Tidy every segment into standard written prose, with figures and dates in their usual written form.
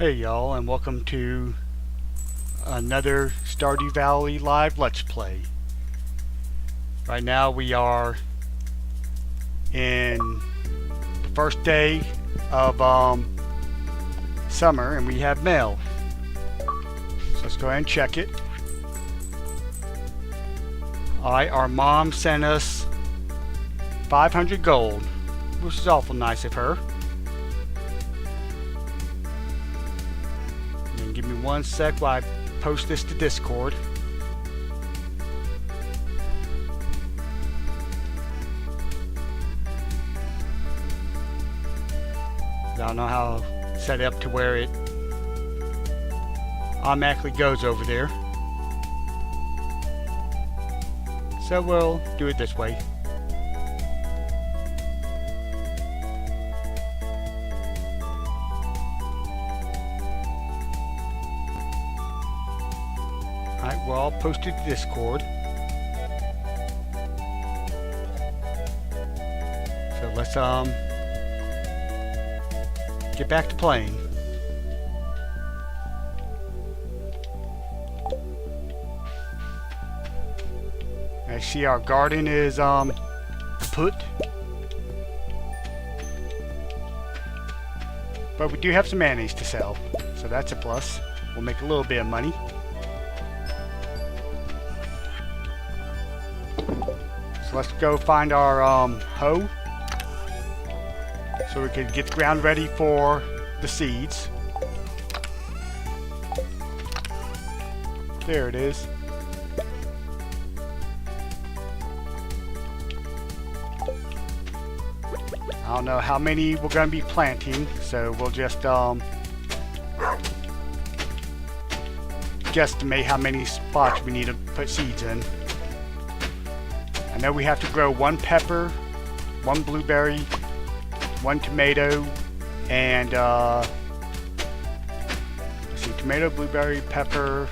Hey y'all, and welcome to another Stardew Valley live Let's Play. Right now we are in the first day of summer and we have mail. So let's go ahead and check it. Alright, our mom sent us 500 gold, which is awful nice of her. Give me one sec while I post this to Discord. I don't know how to set it up to where it automatically goes over there. So we'll do it this way. Alright, we're all posted to Discord. So let's get back to playing. I see our garden is put. But we do have some mayonnaise to sell, so that's a plus. We'll make a little bit of money. Let's go find our hoe so we can get the ground ready for the seeds. There it is. I don't know how many we're going to be planting, so we'll just guesstimate how many spots we need to put seeds in. I know we have to grow one pepper, one blueberry, one tomato, and let's see, tomato, blueberry, pepper,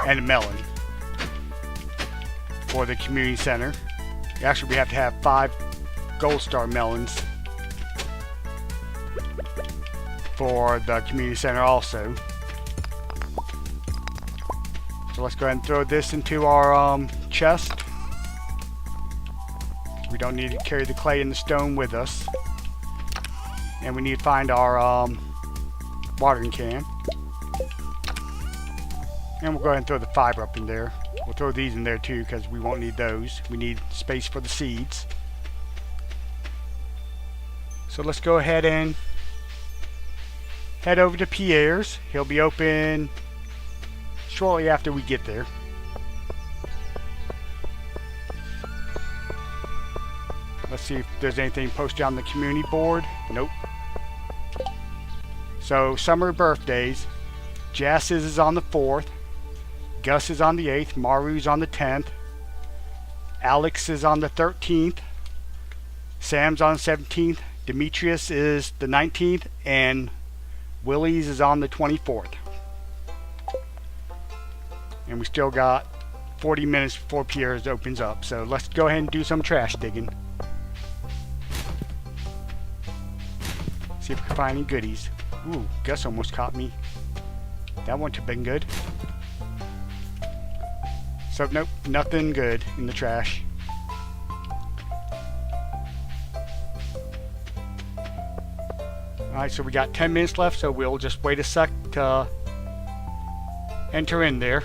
and a melon for the community center. Actually, we have to have 5 gold star melons for the community center also. So let's go ahead and throw this into our chest. We don't need to carry the clay and the stone with us. And we need to find our watering can. And we'll go ahead and throw the fiber up in there. We'll throw these in there too because we won't need those. We need space for the seeds. So let's go ahead and head over to Pierre's. He'll be open shortly after we get there. Let's see if there's anything posted on the community board. Nope. So summer birthdays. Jass's is on the 4th. Gus is on the 8th. Maru's on the 10th. Alex is on the 13th. Sam's on the 17th. Demetrius is the 19th. And Willie's is on the 24th. And we still got 40 minutes before Pierre's opens up. So let's go ahead and do some trash digging. See if we can find any goodies. Ooh, Gus almost caught me. That wouldn't have been good. So nope, nothing good in the trash. Alright, so we got 10 minutes left, so we'll just wait a sec to enter in there.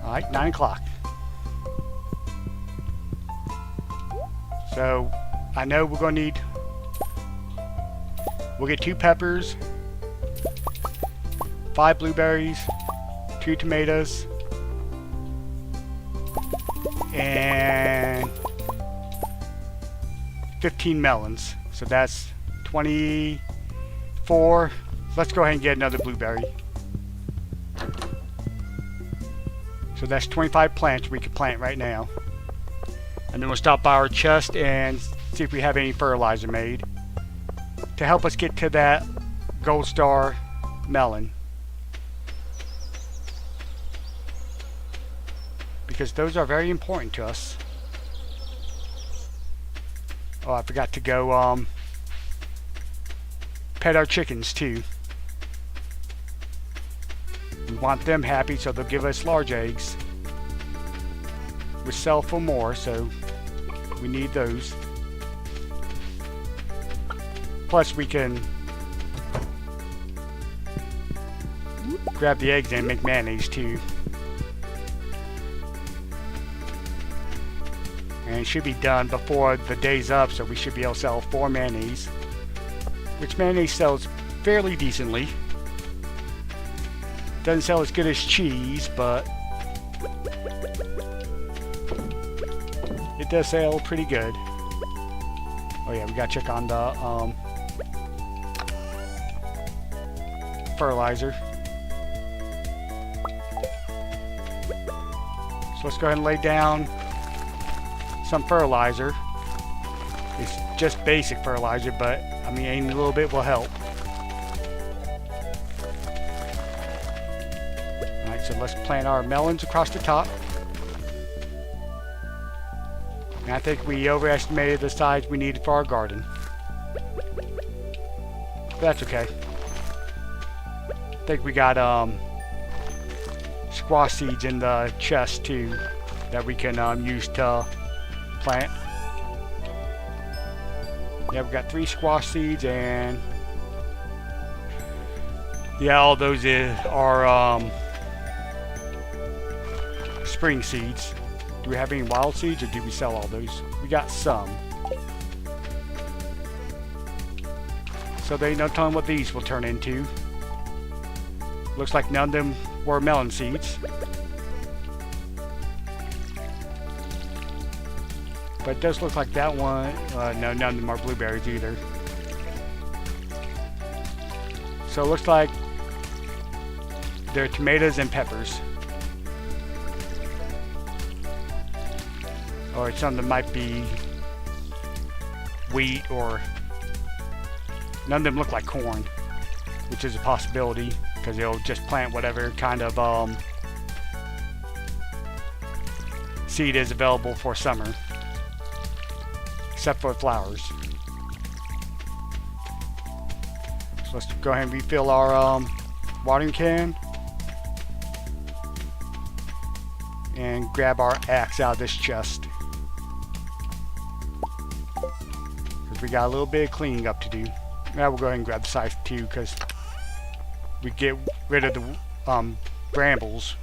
Alright, 9 o'clock. So, I know we're going to need... We'll get 2 peppers, 5 blueberries, 2 tomatoes, and 15 melons. So that's 24. Let's go ahead and get another blueberry. So that's 25 plants we can plant right now. And then we'll stop by our chest and see if we have any fertilizer made to help us get to that gold star melon. because those are very important to us. Oh, I forgot to go pet our chickens too. We want them happy, so they'll give us large eggs. We sell for more, so we need those. Plus we can grab the eggs and make mayonnaise too. And it should be done before the day's up, so we should be able to sell 4 mayonnaise. Which mayonnaise sells fairly decently. Doesn't sell as good as cheese, but it does sell pretty good. Oh yeah, we gotta check on the fertilizer. So let's go ahead and lay down some fertilizer. It's just basic fertilizer, but I mean, any little bit will help. Alright, so let's plant our melons across the top. And I think we overestimated the size we needed for our garden. But that's okay. I think we got squash seeds in the chest too that we can use to plant. Yeah, we got 3 squash seeds, and yeah, all those are spring seeds. Do we have any wild seeds, or did we sell all those? We got some. So there ain't no telling what these will turn into. Looks like none of them were melon seeds. But it does look like that one, no, none of them are blueberries either. So it looks like they're tomatoes and peppers. Or some of them might be wheat, or none of them look like corn, which is a possibility, because they'll just plant whatever kind of seed is available for summer. Except for flowers. So let's go ahead and refill our watering can. And grab our axe out of this chest. Because we got a little bit of cleaning up to do. Now we'll go ahead and grab the scythe too, because we get rid of the brambles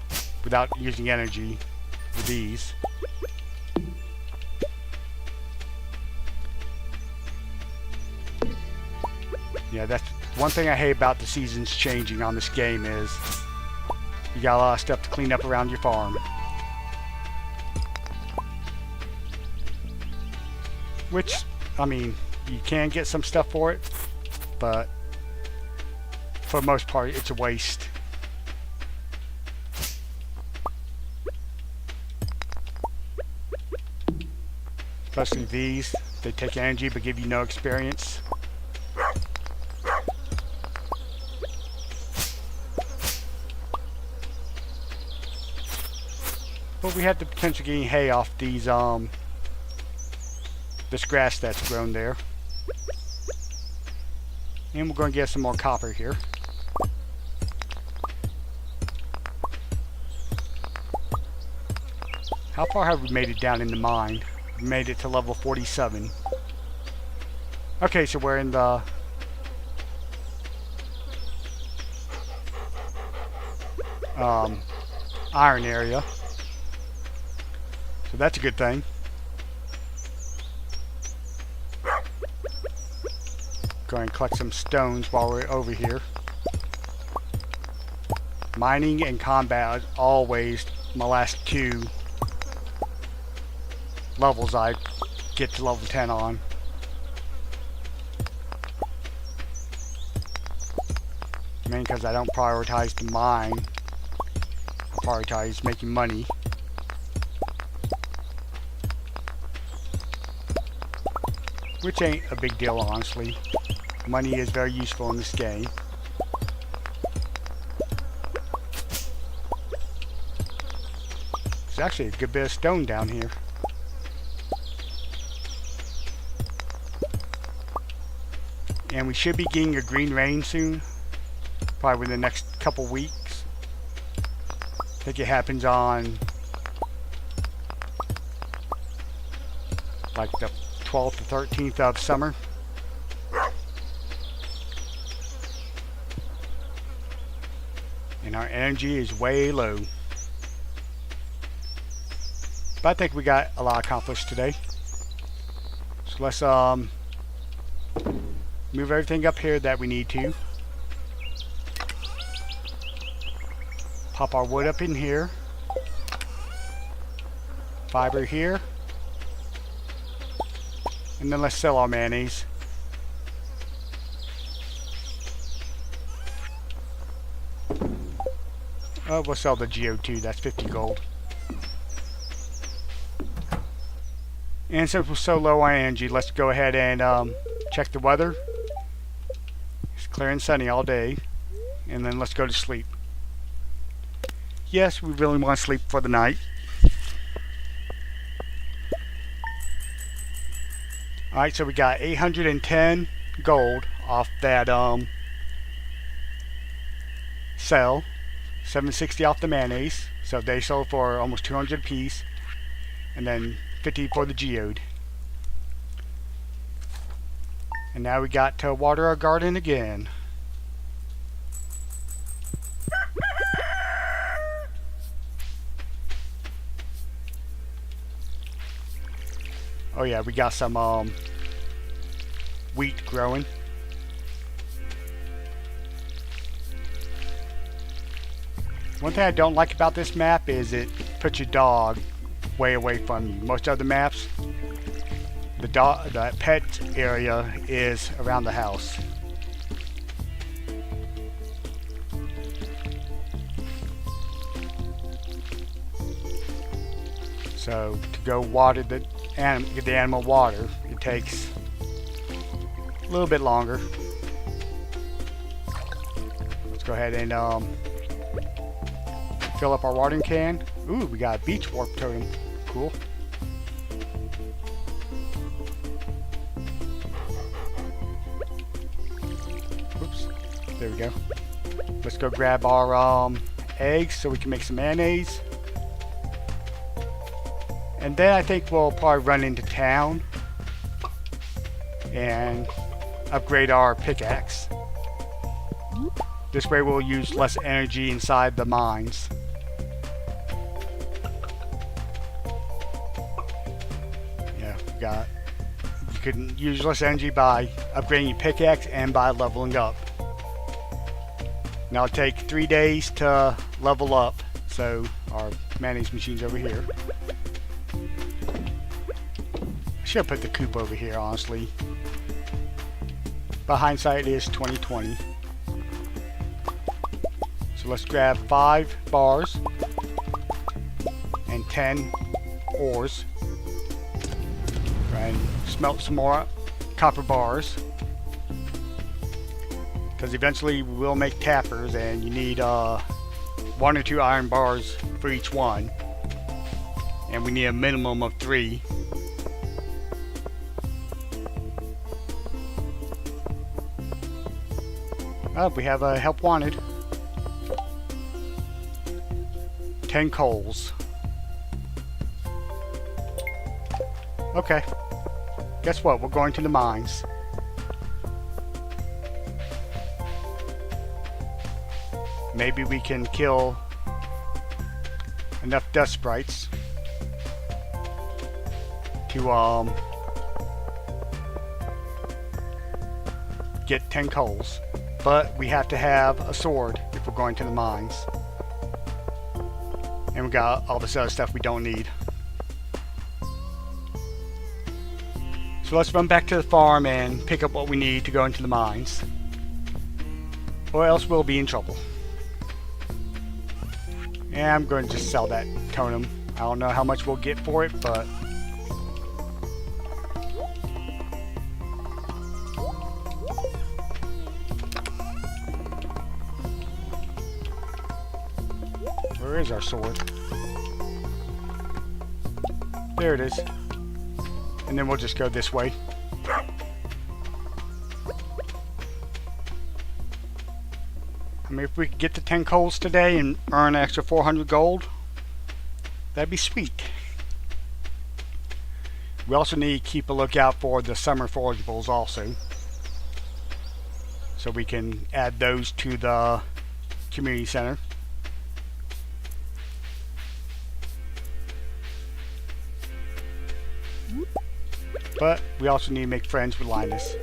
without using energy with these. Yeah, that's one thing I hate about the seasons changing on this game, is you got a lot of stuff to clean up around your farm. Which, I mean, you can get some stuff for it, but for the most part, it's a waste. Especially these, they take energy but give you no experience. But we have the potential of getting hay off these, this grass that's grown there. And we're going to get some more copper here. How far have we made it down in the mine? We made it to level 47. Okay, so we're in the iron area. So that's a good thing. Go ahead and collect some stones while we're over here. Mining and combat is always my last 2 levels I get to level 10 on. Mainly because I don't prioritize the mine. I prioritize making money. Which ain't a big deal, honestly. Money is very useful in this game. There's actually a good bit of stone down here. And we should be getting a green rain soon. Probably within the next couple weeks. I think it happens on like the 12th to 13th of summer. And our energy is way low. But I think we got a lot accomplished today. So let's move everything up here that we need to. Pop our wood up in here. Fiber here. And then let's sell our mayonnaise. Oh, we'll sell the Geo2. That's 50 gold. And since we're so low on energy, let's go ahead and check the weather. It's clear and sunny all day. And then let's go to sleep. Yes, we really want to sleep for the night. Alright, so we got 810 gold off that sell. 760 off the mayonnaise. So they sold for almost 200 a piece. And then 50 for the geode. And now we got to water our garden again. Oh yeah, we got some wheat growing. One thing I don't like about this map is it puts your dog way away from you. Most other maps, the pet area is around the house. So to go water get the animal water, it takes a little bit longer. Let's go ahead and fill up our watering can. Ooh, we got a beach warp totem. Cool. Oops. There we go. Let's go grab our eggs so we can make some mayonnaise. And then I think we'll probably run into town and upgrade our pickaxe. This way we'll use less energy inside the mines. Yeah, you can use less energy by upgrading your pickaxe and by leveling up. Now it'll take 3 days to level up, so our mayonnaise machine's over here. I should have put the coop over here, honestly. But hindsight is 2020. So let's grab 5 bars and 10 ores. Try and smelt some more copper bars. Because eventually we will make tappers and you need 1 or 2 iron bars for each one. And we need a minimum of 3. Oh, we have a help wanted. 10 coals. Okay. Guess what? We're going to the mines. Maybe we can kill enough dust sprites to get 10 coals. But we have to have a sword if we're going to the mines. And we got all this other stuff we don't need. So let's run back to the farm and pick up what we need to go into the mines. Or else we'll be in trouble. And I'm going to just sell that totem. I don't know how much we'll get for it, but where is our sword? There it is. And then we'll just go this way. I mean, if we could get to 10 coals today and earn an extra 400 gold, that'd be sweet. We also need to keep a lookout for the summer forageables also, so we can add those to the community center. But we also need to make friends with Linus.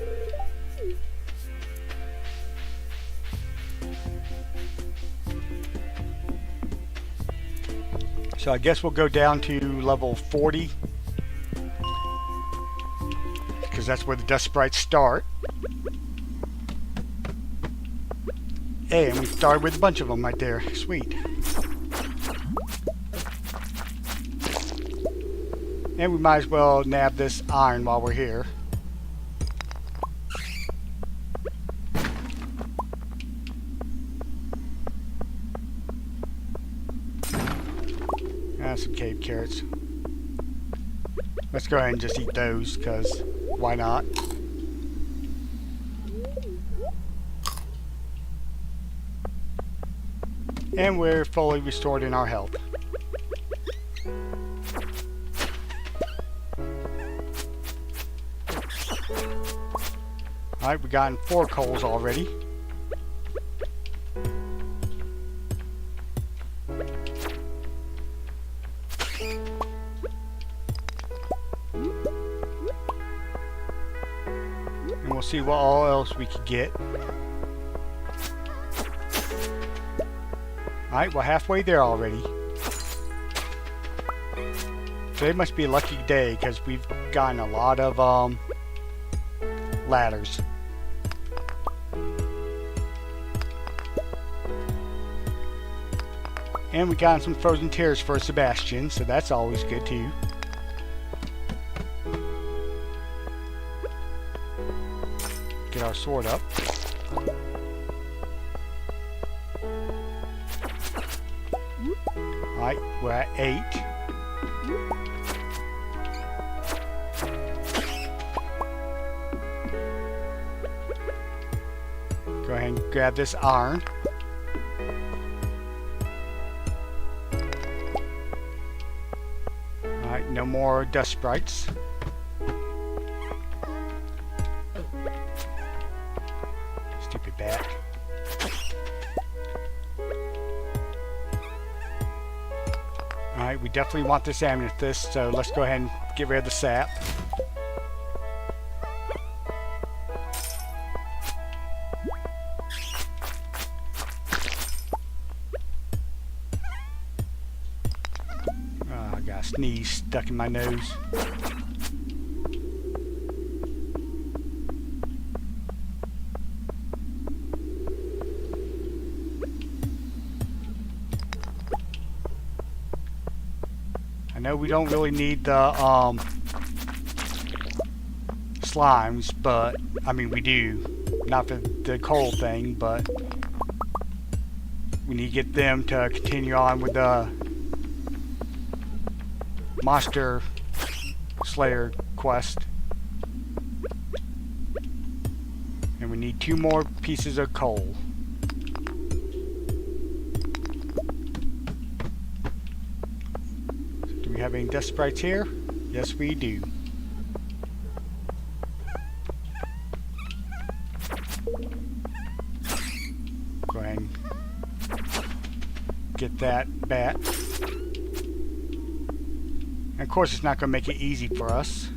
So I guess we'll go down to level 40, because that's where the dust sprites start. Hey, and we started with a bunch of them right there. Sweet. And we might as well nab this iron while we're here. Some cave carrots. Let's go ahead and just eat those, because why not? And we're fully restored in our health. Alright, we've gotten 4 coals already. And we'll see what all else we could get. Alright, we're halfway there already. Today must be a lucky day because we've gotten a lot of ladders. And we got some frozen tears for Sebastian, so that's always good too. Get our sword up. Alright, we're at 8. Go ahead and grab this iron. Alright, no more dust sprites. Stupid bat. Alright, we definitely want this amethyst, so let's go ahead and get rid of the sap. Oh, I got a sneeze stuck in my nose. I know we don't really need the slimes, but I mean we do. Not for the coal thing, but we need to get them to continue on with the monster slayer quest. And we need 2 more pieces of coal. Do we have any dust sprites here? Yes, we do. Go ahead and get that bat. And of course, it's not going to make it easy for us.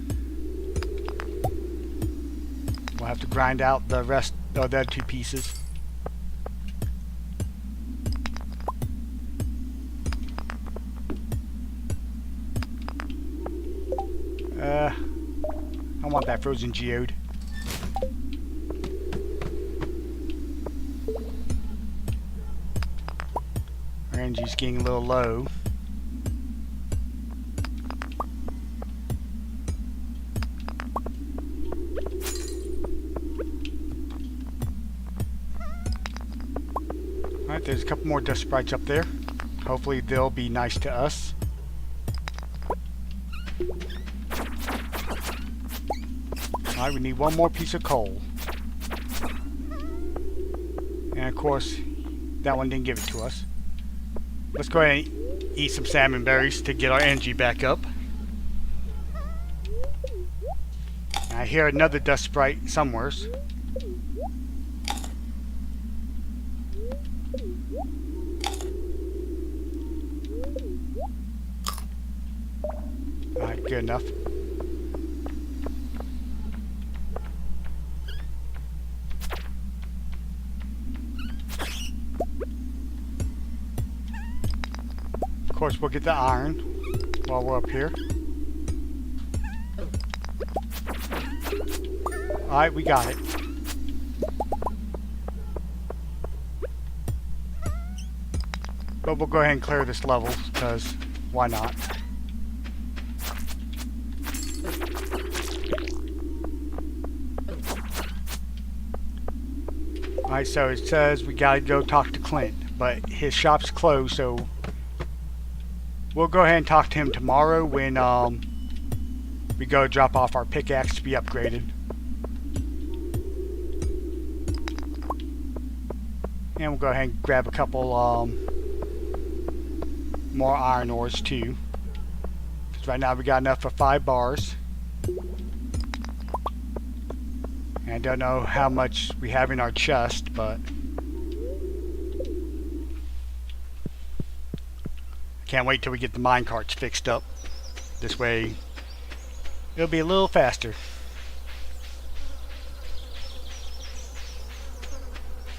We'll have to grind out the rest of the other 2 pieces. I want that frozen geode. Our energy's getting a little low. Alright, there's a couple more dust sprites up there. Hopefully they'll be nice to us. Alright, we need 1 more piece of coal. And of course, that one didn't give it to us. Let's go ahead and eat some salmon berries to get our energy back up. I hear another dust sprite somewheres. Alright, good enough. Of course, we'll get the iron while we're up here. Alright, we got it. But we'll go ahead and clear this level, because why not? Alright, so it says we gotta go talk to Clint, but his shop's closed, so we'll go ahead and talk to him tomorrow when we go drop off our pickaxe to be upgraded. And we'll go ahead and grab a couple more iron ores too. Because right now we got enough for 5 bars. And I don't know how much we have in our chest, but I can't wait till we get the minecarts fixed up. This way it'll be a little faster.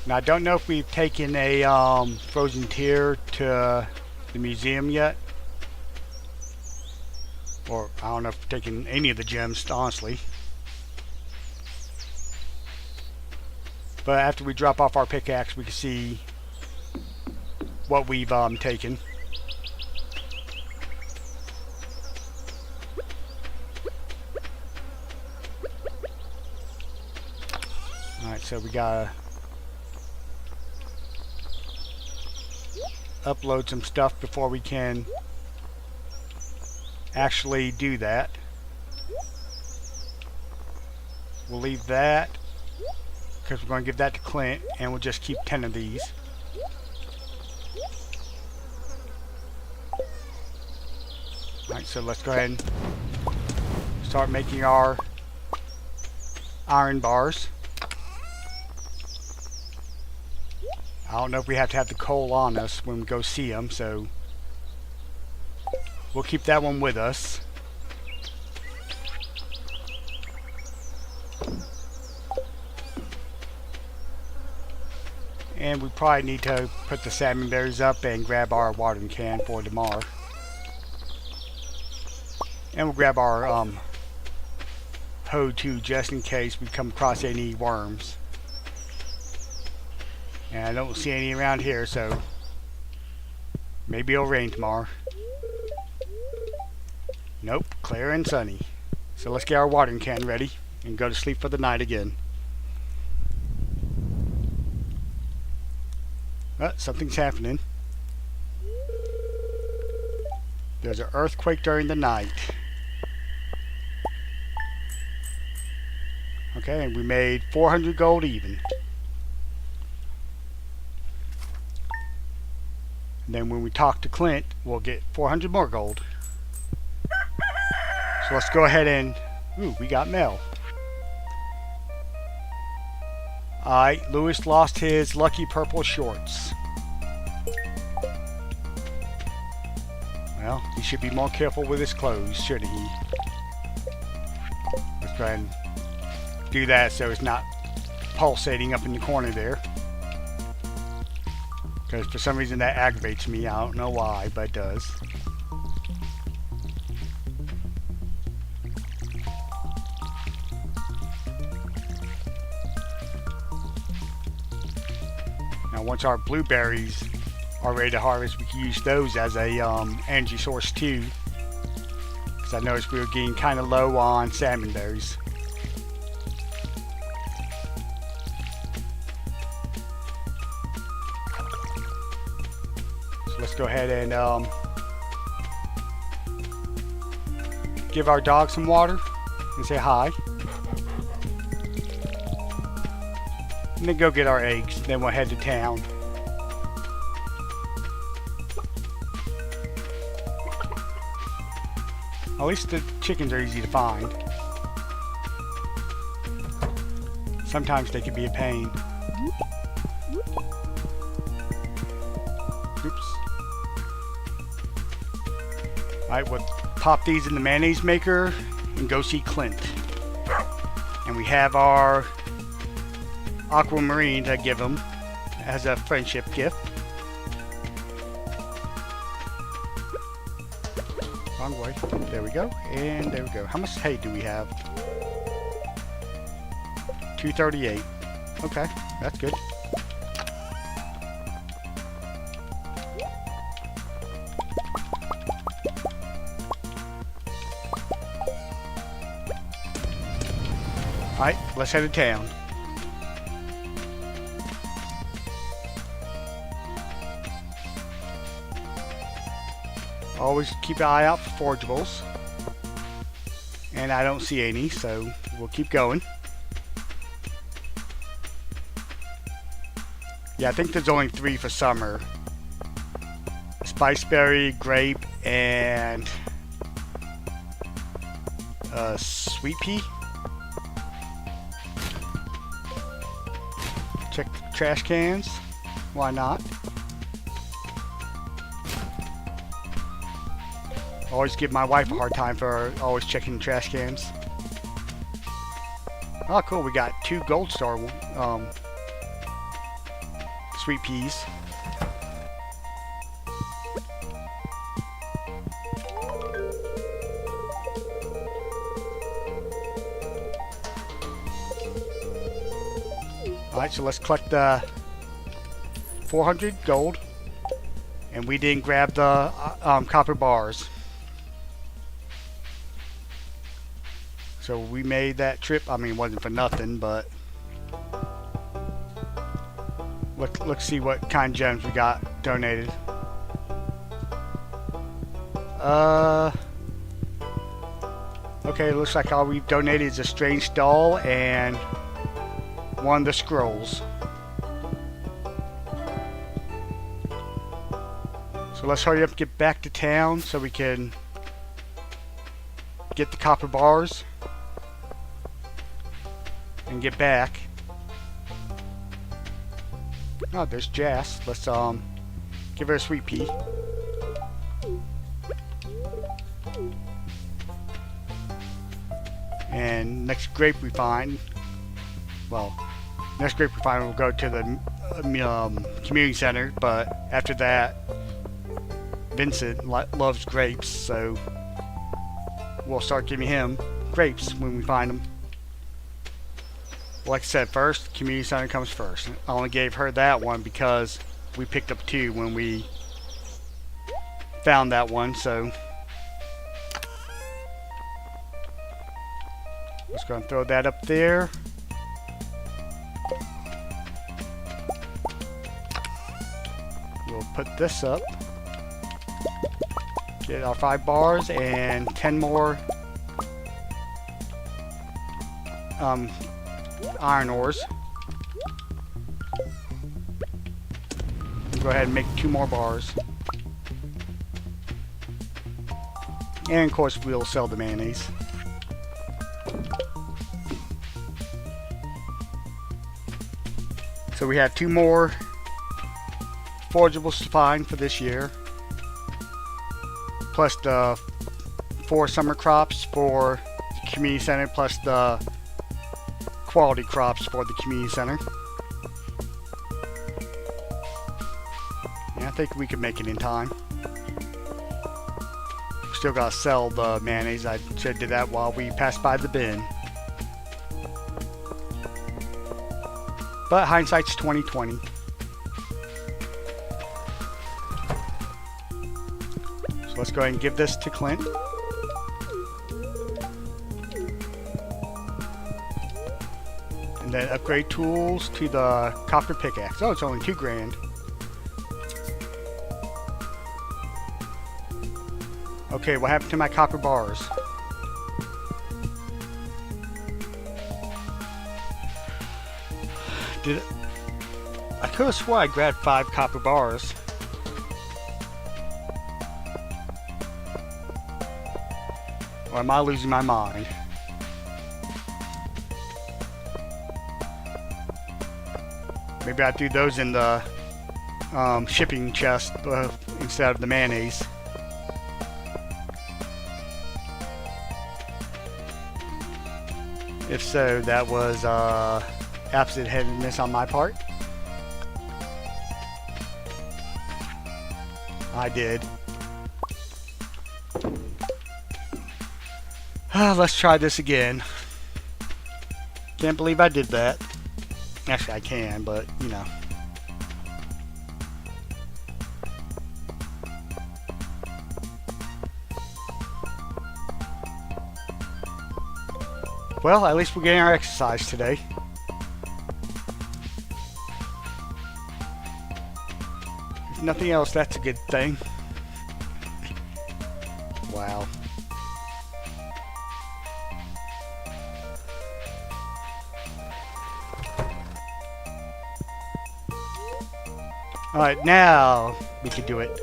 Now I don't know if we've taken a frozen tear to the museum yet. Or I don't know if we've taken any of the gems, honestly. But after we drop off our pickaxe, we can see what we've taken. Alright, so we gotta upload some stuff before we can actually do that. We'll leave that because we're going to give that to Clint, and we'll just keep 10 of these. Alright, so let's go ahead and start making our iron bars. I don't know if we have to have the coal on us when we go see them, so we'll keep that one with us. And we probably need to put the salmon berries up and grab our watering can for tomorrow. And we'll grab our hoe too, just in case we come across any worms. And I don't see any around here, so maybe it'll rain tomorrow. Nope, clear and sunny. So let's get our watering can ready and go to sleep for the night again. Something's happening. There's an earthquake during the night. Okay, and we made 400 gold even. And then when we talk to Clint, we'll get 400 more gold. So let's go ahead and... Ooh, we got mail. Alright, Lewis lost his lucky purple shorts. Well, he should be more careful with his clothes, shouldn't he? Let's go ahead and do that so it's not pulsating up in the corner there. Because for some reason that aggravates me. I don't know why, but it does. Now once our blueberries are ready to harvest, we can use those as a energy source too. Because I noticed we were getting kind of low on salmon berries. Let's go ahead and give our dog some water and say hi. And then go get our eggs. Then we'll head to town. At least the chickens are easy to find. Sometimes they can be a pain. Oops. Alright, we'll pop these in the mayonnaise maker and go see Clint. And we have our aquamarine to give him as a friendship gift. Wrong way. There we go. And there we go. How much hay do we have? 238. Okay, that's good. Alright, let's head to town. Always keep an eye out for forageables. And I don't see any, so we'll keep going. Yeah, I think there's only 3 for summer. Spiceberry, grape, and sweet pea. Check the trash cans. Why not? Always give my wife a hard time for always checking the trash cans. Oh, cool. We got 2 gold star sweet peas. Alright, so let's collect the 400 gold. And we didn't grab the copper bars. So we made that trip. I mean, it wasn't for nothing, but let's see what kind of gems we got donated. Okay, it looks like all we've donated is a strange doll and one of the scrolls. So let's hurry up and get back to town so we can get the copper bars and get back. Oh, there's Jas. Let's give her a sweet pea. And next grape we find, well, next grape we find we'll go to the community center, but after that Vincent loves grapes, so we'll start giving him grapes when we find them. Like I said, first, community center comes first. I only gave her that one because we picked up 2 when we found that one, so just gonna throw that up there. We'll put this up. Get our 5 bars and 10 more iron ores. Go ahead and make 2 more bars. And of course we'll sell the mayonnaise. So we have 2 more forageables to find for this year. Plus the 4 summer crops for the community center, plus the quality crops for the community center. Yeah, I think we can make it in time. Still gotta sell the mayonnaise. I should have did that while we passed by the bin. But hindsight's 20/20. So let's go ahead and give this to Clint. And then upgrade tools to the copper pickaxe. Oh, it's only $2 grand. Okay, what happened to my copper bars? I could have swore I grabbed 5 copper bars. Or am I losing my mind? Maybe I threw those in the shipping chest instead of the mayonnaise. If so, that was absent-headedness on my part. I did. Let's try this again. Can't believe I did that. Actually, I can, but, you know. Well, at least we're getting our exercise today. If nothing else, that's a good thing. Wow. Alright, now we can do it.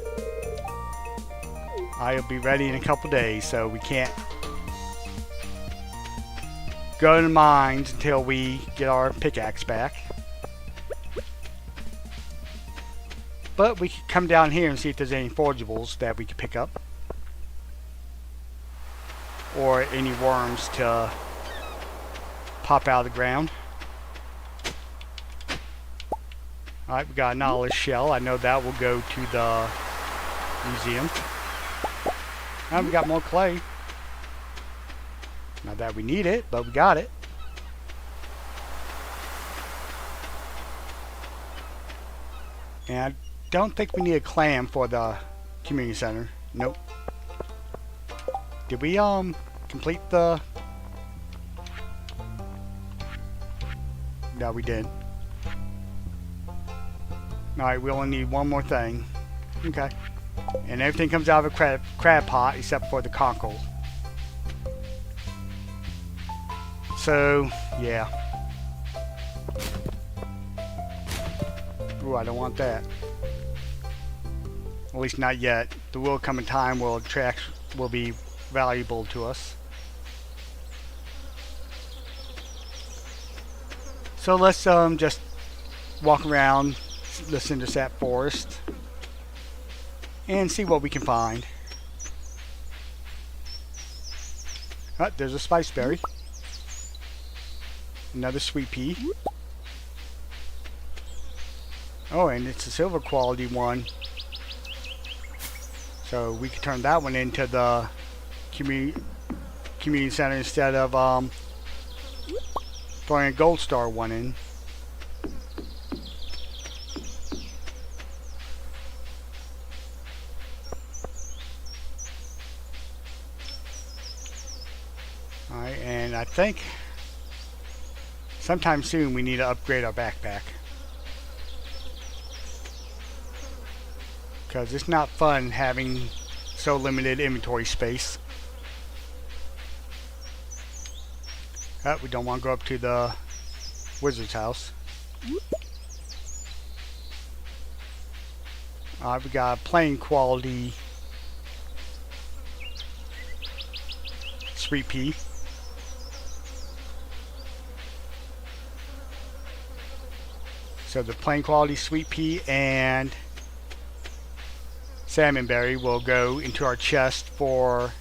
I'll be ready in a couple days, so we can't go to the mines until we get our pickaxe back. But we can come down here and see if there's any forageables that we can pick up. Or any worms to pop out of the ground. Alright, we got a knowledge shell. I know that will go to the museum. And we got more clay. Not that we need it, but we got it. And I don't think we need a clam for the community center. Nope. Did we complete the... No, we didn't. Alright, we only need one more thing. Okay. And everything comes out of a crab pot except for the conkle. So, yeah. Ooh, I don't want that. At least not yet. There will come a time where tracks will be valuable to us. So let's just walk around the Cindersap forest and see what we can find. Oh, there's a spice berry. Another sweet pea. Oh, and it's a silver quality one. So we could turn that one into the community center instead of throwing a gold star one in. Alright, and I think sometime soon we need to upgrade our backpack. Because it's not fun having so limited inventory space. Oh, we don't want to go up to the wizard's house. We got a plain quality sweet pea. So the plain quality sweet pea and salmon berry will go into our chest for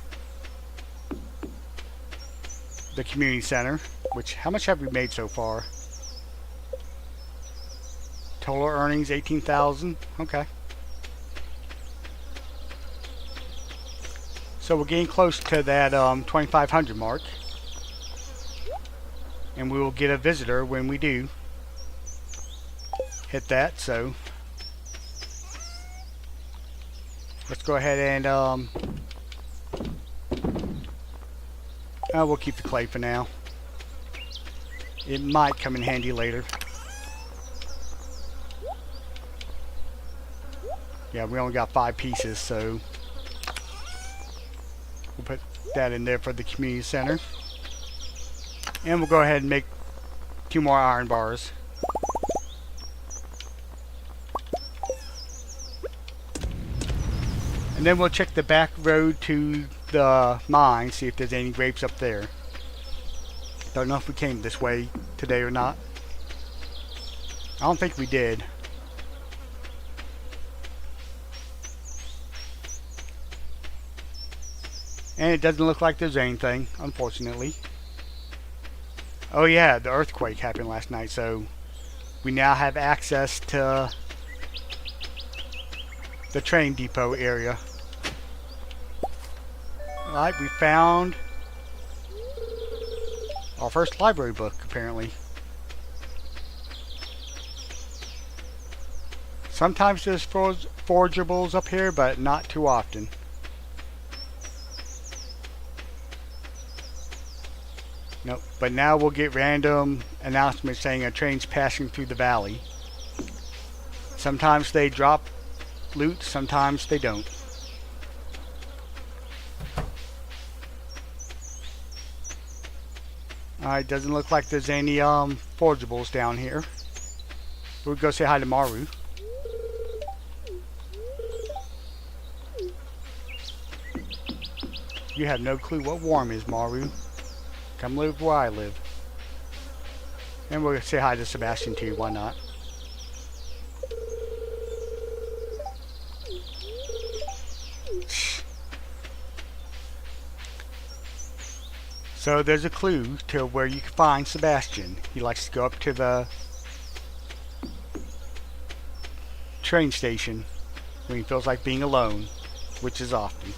the community center. Which, how much have we made so far? Total earnings 18,000. Okay. So we're getting close to that 2,500 mark, and we will get a visitor when we do hit that. So let's go ahead and we'll keep the clay for now. It might come in handy later. Yeah, we only got 5 pieces, so we'll put that in there for the community center. And we'll go ahead and make 2 more iron bars. And then we'll check the back road to the mine, see if there's any grapes up there. Don't know if we came this way today or not. I don't think we did. And it doesn't look like there's anything, unfortunately. Oh yeah, the earthquake happened last night, so we now have access to the train depot area. Alright, we found our first library book, apparently. Sometimes there's forageables up here, but not too often. Nope, but now we'll get random announcements saying a train's passing through the valley. Sometimes they drop loot, sometimes they don't. Alright, doesn't look like there's any forageables down here. We'll go say hi to Maru. You have no clue what warm is, Maru. Come live where I live. And we'll say hi to Sebastian too, why not? So there's a clue to where you can find Sebastian. He likes to go up to the train station when he feels like being alone, which is often.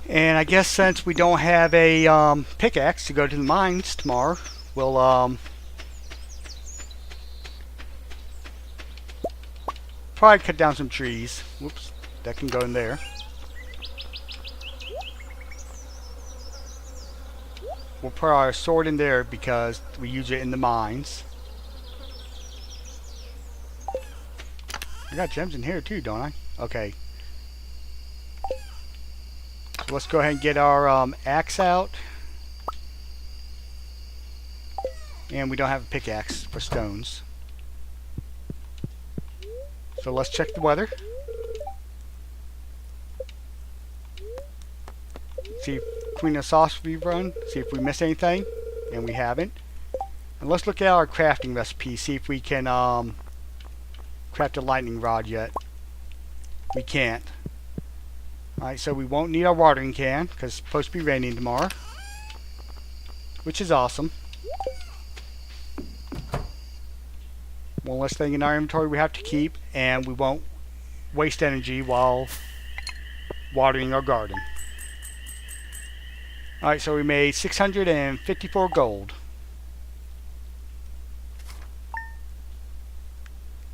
And I guess since we don't have a pickaxe to go to the mines tomorrow, we'll probably cut down some trees. Whoops, that can go in there. We'll put our sword in there because we use it in the mines. I got gems in here too, don't I? Okay. So let's go ahead and get our axe out. And we don't have a pickaxe for stones. So let's check the weather. See if Queen of Sauce rerun. See if we miss anything. And we haven't. And let's look at our crafting recipe. See if we can craft a lightning rod yet. We can't. Alright, so we won't need our watering can because it's supposed to be raining tomorrow, which is awesome. One less thing in our inventory we have to keep, and we won't waste energy while watering our garden. Alright, so we made 654 gold.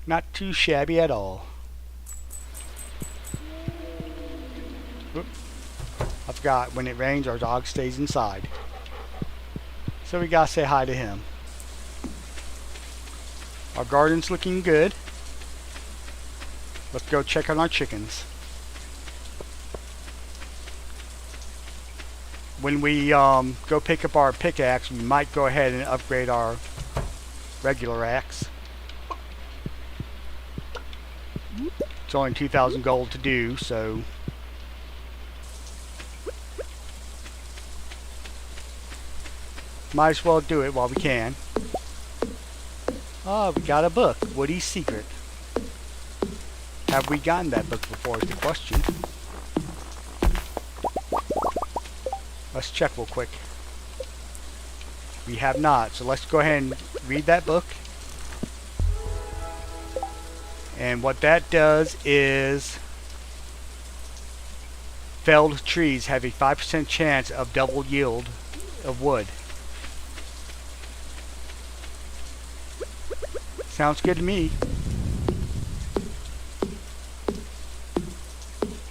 Not too shabby at all. Oop. I forgot, when it rains our dog stays inside. So we gotta say hi to him. Our garden's looking good. Let's go check on our chickens. When we go pick up our pickaxe, we might go ahead and upgrade our regular axe. It's only 2,000 gold to do, so might as well do it while we can. Oh, we got a book. Woody's Secret. Have we gotten that book before is the question. Let's check real quick. We have not, so let's go ahead and read that book. And what that does is felled trees have a 5% chance of double yield of wood. Sounds good to me.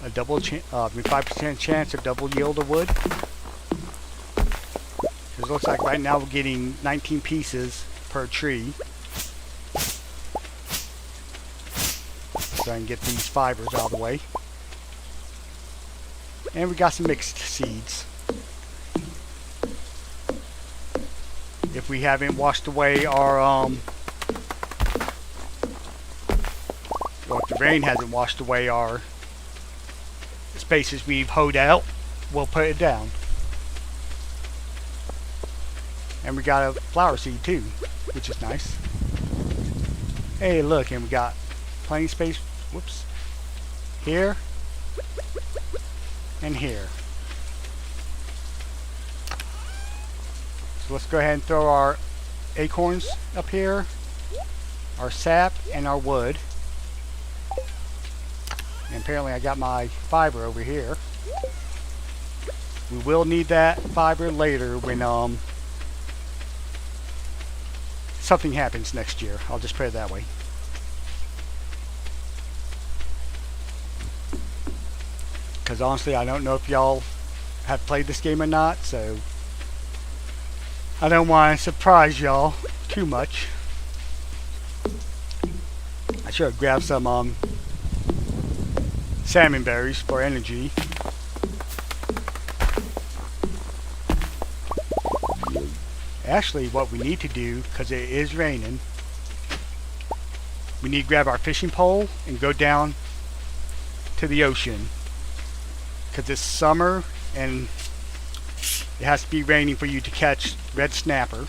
A 5% chance of double yield of wood. It looks like right now we're getting 19 pieces per tree. So I can get these fibers out of the way. And we got some mixed seeds. If we haven't washed away our Well, if the rain hasn't washed away our spaces we've hoed out, we'll put it down. And we got a flower seed too, which is nice. Hey, look, and we got plenty of space. Whoops. Here and here. So let's go ahead and throw our acorns up here, our sap, and our wood. And apparently I got my fiber over here. We will need that fiber later when something happens next year. I'll just put it that way. Because honestly, I don't know if y'all have played this game or not, so I don't want to surprise y'all too much. I should have grabbed some salmon berries for energy. Actually, what we need to do, because it is raining, we need to grab our fishing pole and go down to the ocean. Because it's summer and it has to be raining for you to catch red snapper,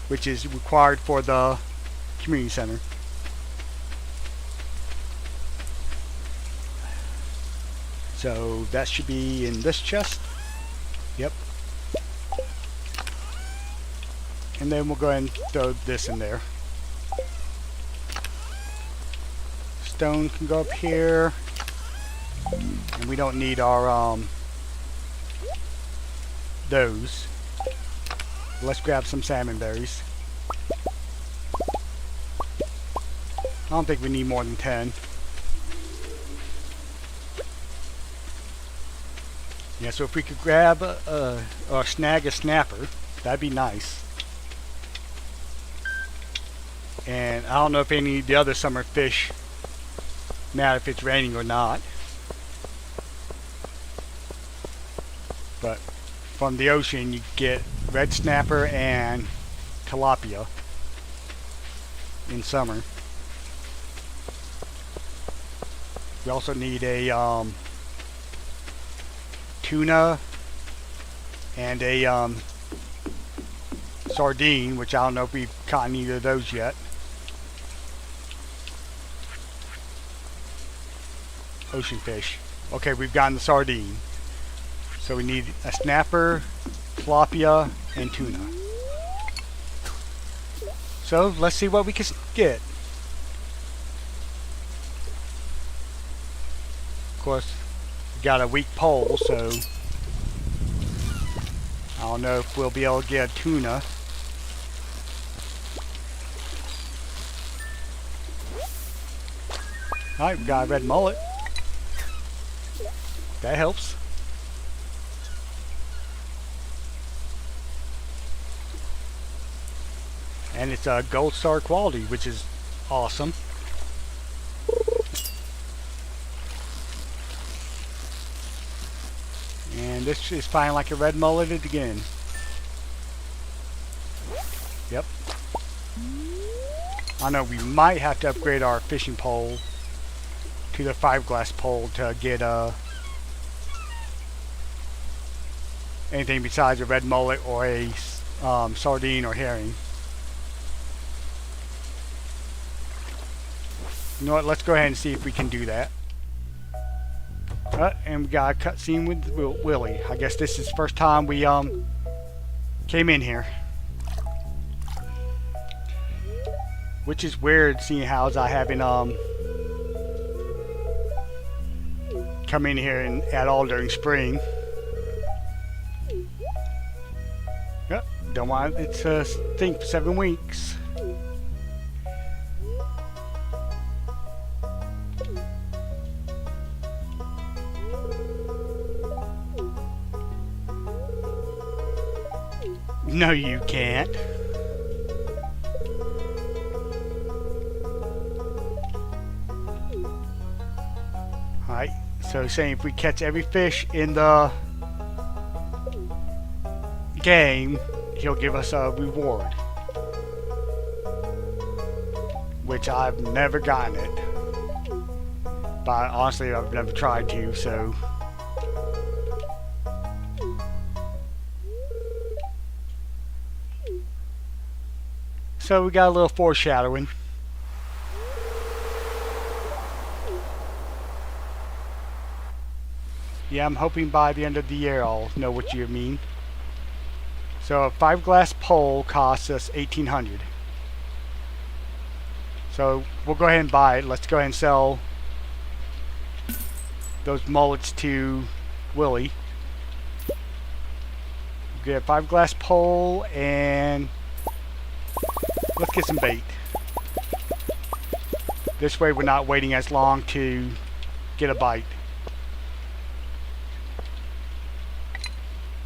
which is required for the community center. So that should be in this chest. Yep. And then we'll go ahead and throw this in there. Stone can go up here. And we don't need our those. Let's grab some salmon berries. I don't think we need more than 10. Yeah, so if we could grab or snag a snapper, that'd be nice. And I don't know if any of the other summer fish matter if it's raining or not. But from the ocean you get red snapper and tilapia in summer. We also need a tuna and a sardine, which I don't know if we've caught either of those yet. Ocean fish. Okay, we've gotten the sardine. So we need a snapper, tilapia, and tuna. So let's see what we can get. Of course, we got a weak pole, so I don't know if we'll be able to get a tuna. Alright, we got a red mullet. That helps. And it's a gold star quality, which is awesome. And this is fine like a red mullet again. Yep. I know we might have to upgrade our fishing pole to the 5-glass pole to get anything besides a red mullet or a sardine or herring. You know what, let's go ahead and see if we can do that. And we got a cutscene with Willie. I guess this is the first time we came in here. Which is weird, seeing how I haven't come in here at all during spring. Yep, don't want it to stink for 7 weeks. No, you can't. Alright, so saying if we catch every fish in the game, he'll give us a reward. Which I've never gotten it. But honestly, I've never tried to, so. So we got a little foreshadowing. Yeah, I'm hoping by the end of the year I'll know what you mean. So a 5-glass pole costs us $1,800. So we'll go ahead and buy it. Let's go ahead and sell those mullets to Willie. Get a 5-glass pole and let's get some bait. This way we're not waiting as long to get a bite.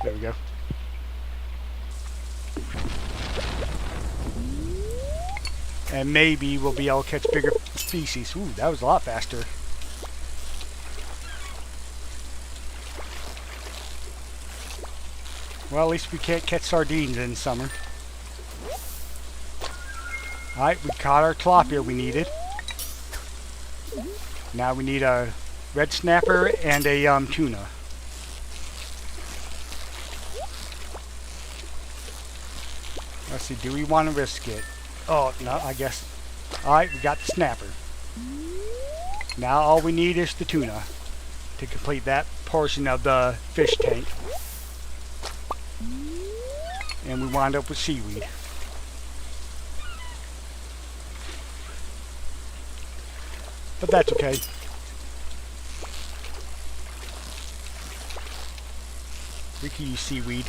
There we go. And maybe we'll be able to catch bigger species. Ooh, that was a lot faster. Well, at least we can't catch sardines in summer. Alright, we caught our tilapia we needed. Now we need a red snapper and a tuna. Let's see, do we want to risk it? Oh, no, I guess. Alright, we got the snapper. Now all we need is the tuna to complete that portion of the fish tank. And we wind up with seaweed. But that's okay. We can use seaweed.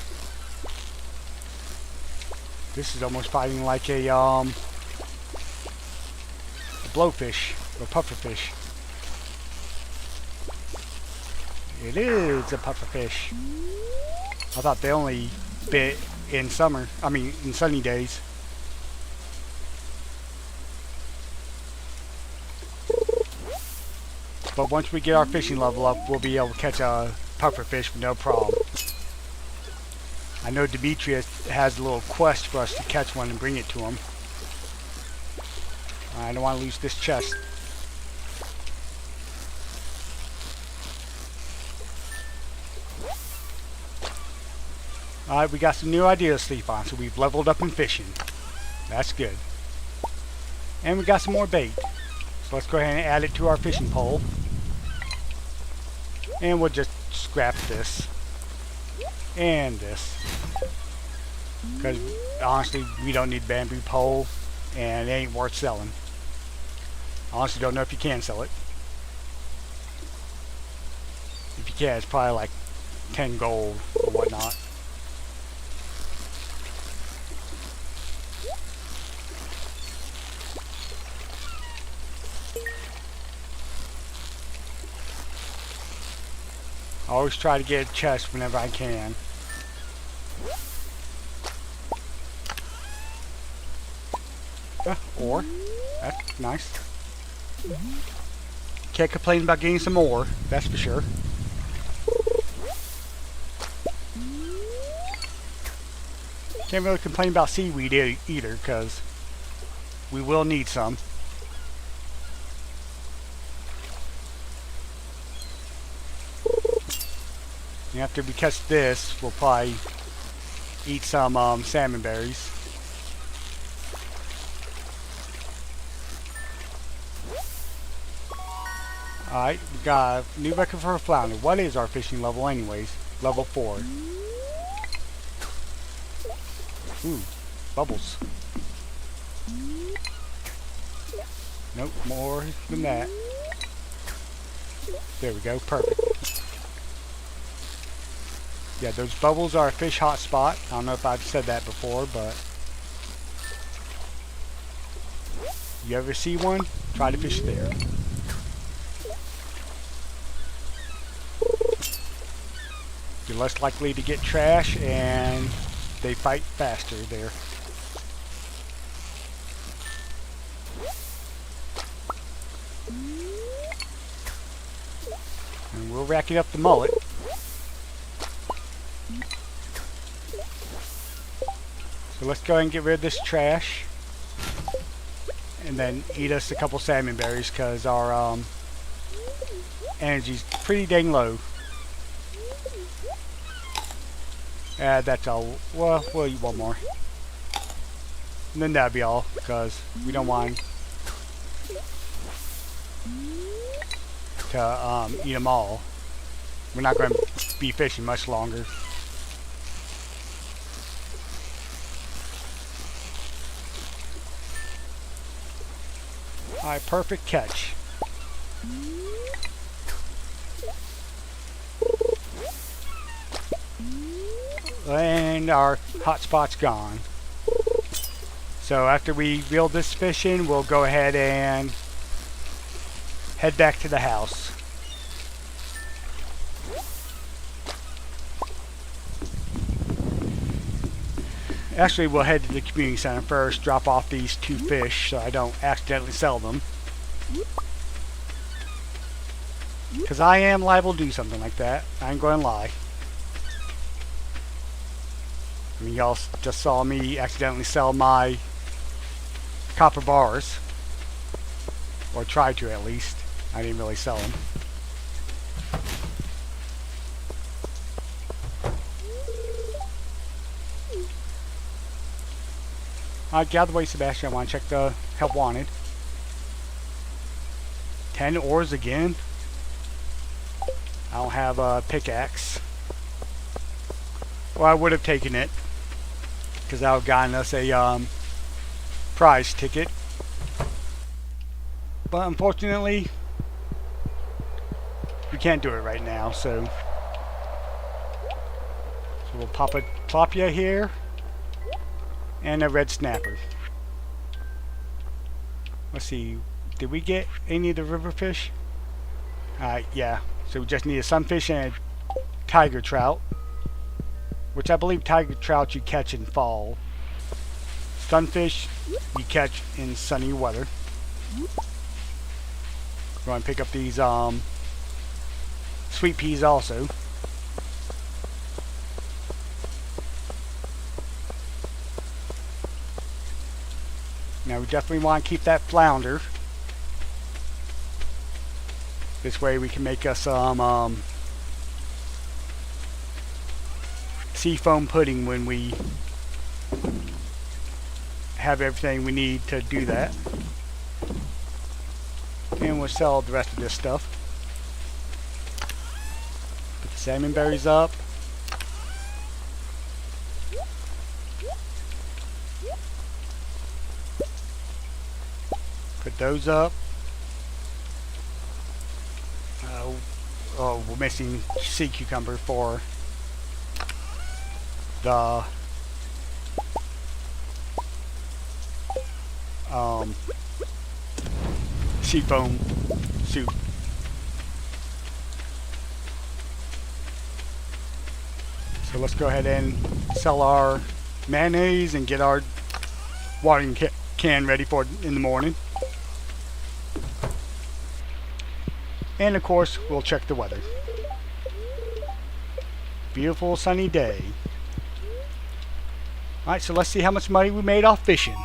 This is almost fighting like a blowfish or pufferfish. It is a pufferfish. I thought they only bit in summer. I mean, in sunny days. But once we get our fishing level up, we'll be able to catch a pufferfish with no problem. I know Demetrius has a little quest for us to catch one and bring it to him. I don't want to lose this chest. Alright, we got some new ideas to sleep on, so we've leveled up in fishing. That's good. And we got some more bait. So let's go ahead and add it to our fishing pole. And we'll just scrap this. And this. Because honestly, we don't need bamboo pole, and it ain't worth selling. Honestly, don't know if you can sell it. If you can, it's probably like 10 gold or whatnot. I always try to get a chest whenever I can. Ore. That's nice. Can't complain about getting some ore, that's for sure. Can't really complain about seaweed either, because we will need some. And after we catch this, we'll probably eat some salmon berries. Alright, we got a new record for a flounder. What is our fishing level anyways? Level 4. Ooh, bubbles. Nope, more than that. There we go, perfect. Yeah, those bubbles are a fish hot spot. I don't know if I've said that before, but you ever see one? Try to fish there. You're less likely to get trash, and they fight faster there. And we're racking up the mullet. So let's go ahead and get rid of this trash. And then eat us a couple salmon berries, because our Energy's pretty dang low. That's all. Well, we'll eat one more. And then that'll be all, because we don't want to eat them all. We're not going to be fishing much longer. Alright, perfect catch. And our hotspot's gone. So after we reel this fish in, we'll go ahead and head back to the house. Actually, we'll head to the community center first, drop off these 2 fish so I don't accidentally sell them. Because I am liable to do something like that. I ain't going to lie. I mean, y'all just saw me accidentally sell my copper bars. Or try to, at least. I didn't really sell them. Get out of the way, Sebastian. I want to check the help wanted. 10 ores again. I don't have a pickaxe. Well, I would have taken it, because that would have gotten us a prize ticket. But unfortunately, we can't do it right now, so we'll pop a tilapia here and a red snapper. Let's see, did we get any of the river fish? Yeah, so we just need a sunfish and a tiger trout, which I believe tiger trout you catch in fall. Sunfish you catch in sunny weather. We're going to pick up these sweet peas also. Now we definitely want to keep that flounder. This way we can make us some seafoam pudding when we have everything we need to do that. And we'll sell the rest of this stuff. Put the salmon berries up. Put those up. Oh, we're missing sea cucumber for the seafoam soup. So let's go ahead and sell our mayonnaise and get our watering can ready for in the morning. And of course, we'll check the weather. Beautiful sunny day. Alright, so let's see how much money we made off fishing.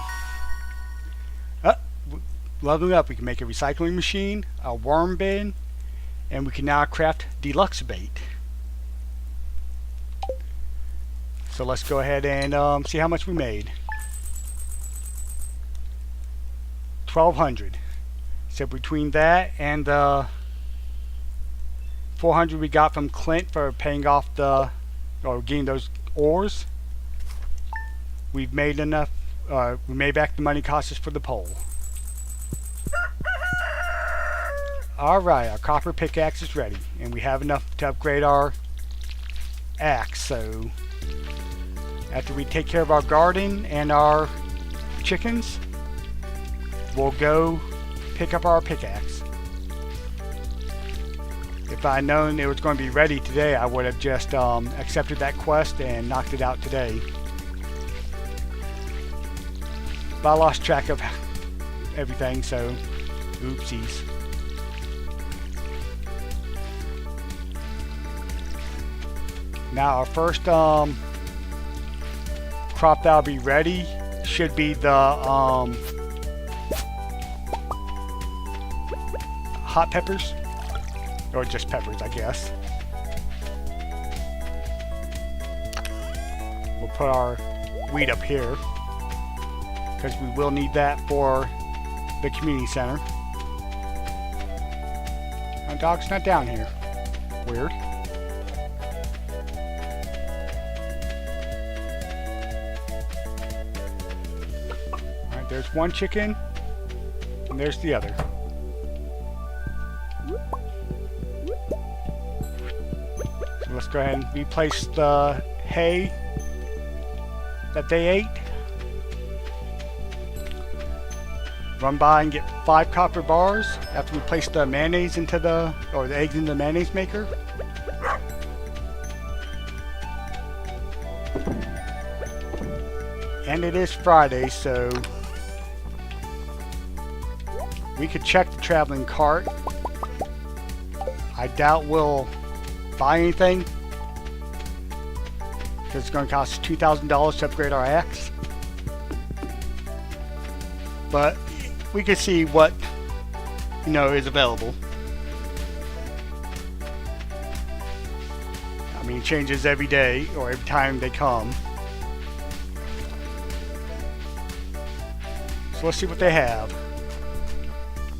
Leveling up, we can make a recycling machine, a worm bin, and we can now craft deluxe bait. So let's go ahead and see how much we made. 1,200. So between that and the 400 we got from Clint for paying off or getting those ores, we've made enough. We made back the money cost us for the pole. Alright, our copper pickaxe is ready, and we have enough to upgrade our axe. So after we take care of our garden and our chickens, we'll go pick up our pickaxe. If I'd known it was going to be ready today, I would have just accepted that quest and knocked it out today. But I lost track of everything, so oopsies. Now our first crop that'll be ready should be the hot peppers. Or just peppers, I guess. We'll put our wheat up here, because we will need that for the community center. My dog's not down here. Weird. Alright, there's one chicken, and there's the other. So let's go ahead and replace the hay that they ate. Run by and get 5 copper bars after we place the mayonnaise into the, or the eggs into the mayonnaise maker. And it is Friday, so we could check the traveling cart. I doubt we'll buy anything, because it's going to cost $2,000 to upgrade our axe. But we can see what, is available. I mean, it changes every day or every time they come. So let's see what they have.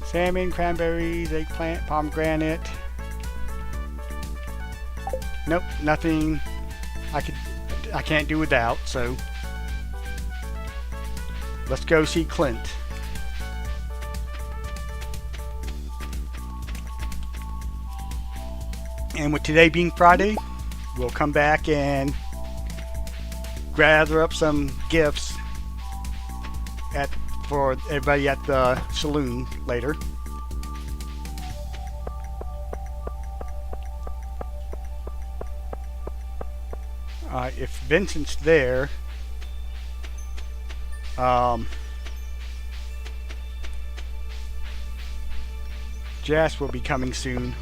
Salmon, cranberries, eggplant, pomegranate. Nope, nothing I can't do without, so let's go see Clint. And with today being Friday, we'll come back and gather up some gifts for everybody at the saloon later. If Vincent's there, Jess will be coming soon.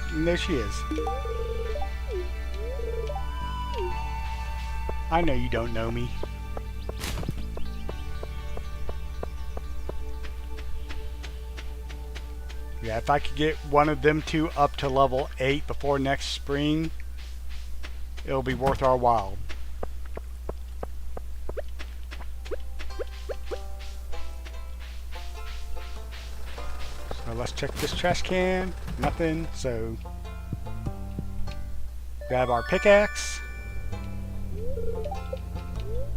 And there she is. I know you don't know me. Yeah, if I could get one of them two up to level 8 before next spring, it'll be worth our while. So let's check this trash can. Nothing, so grab our pickaxe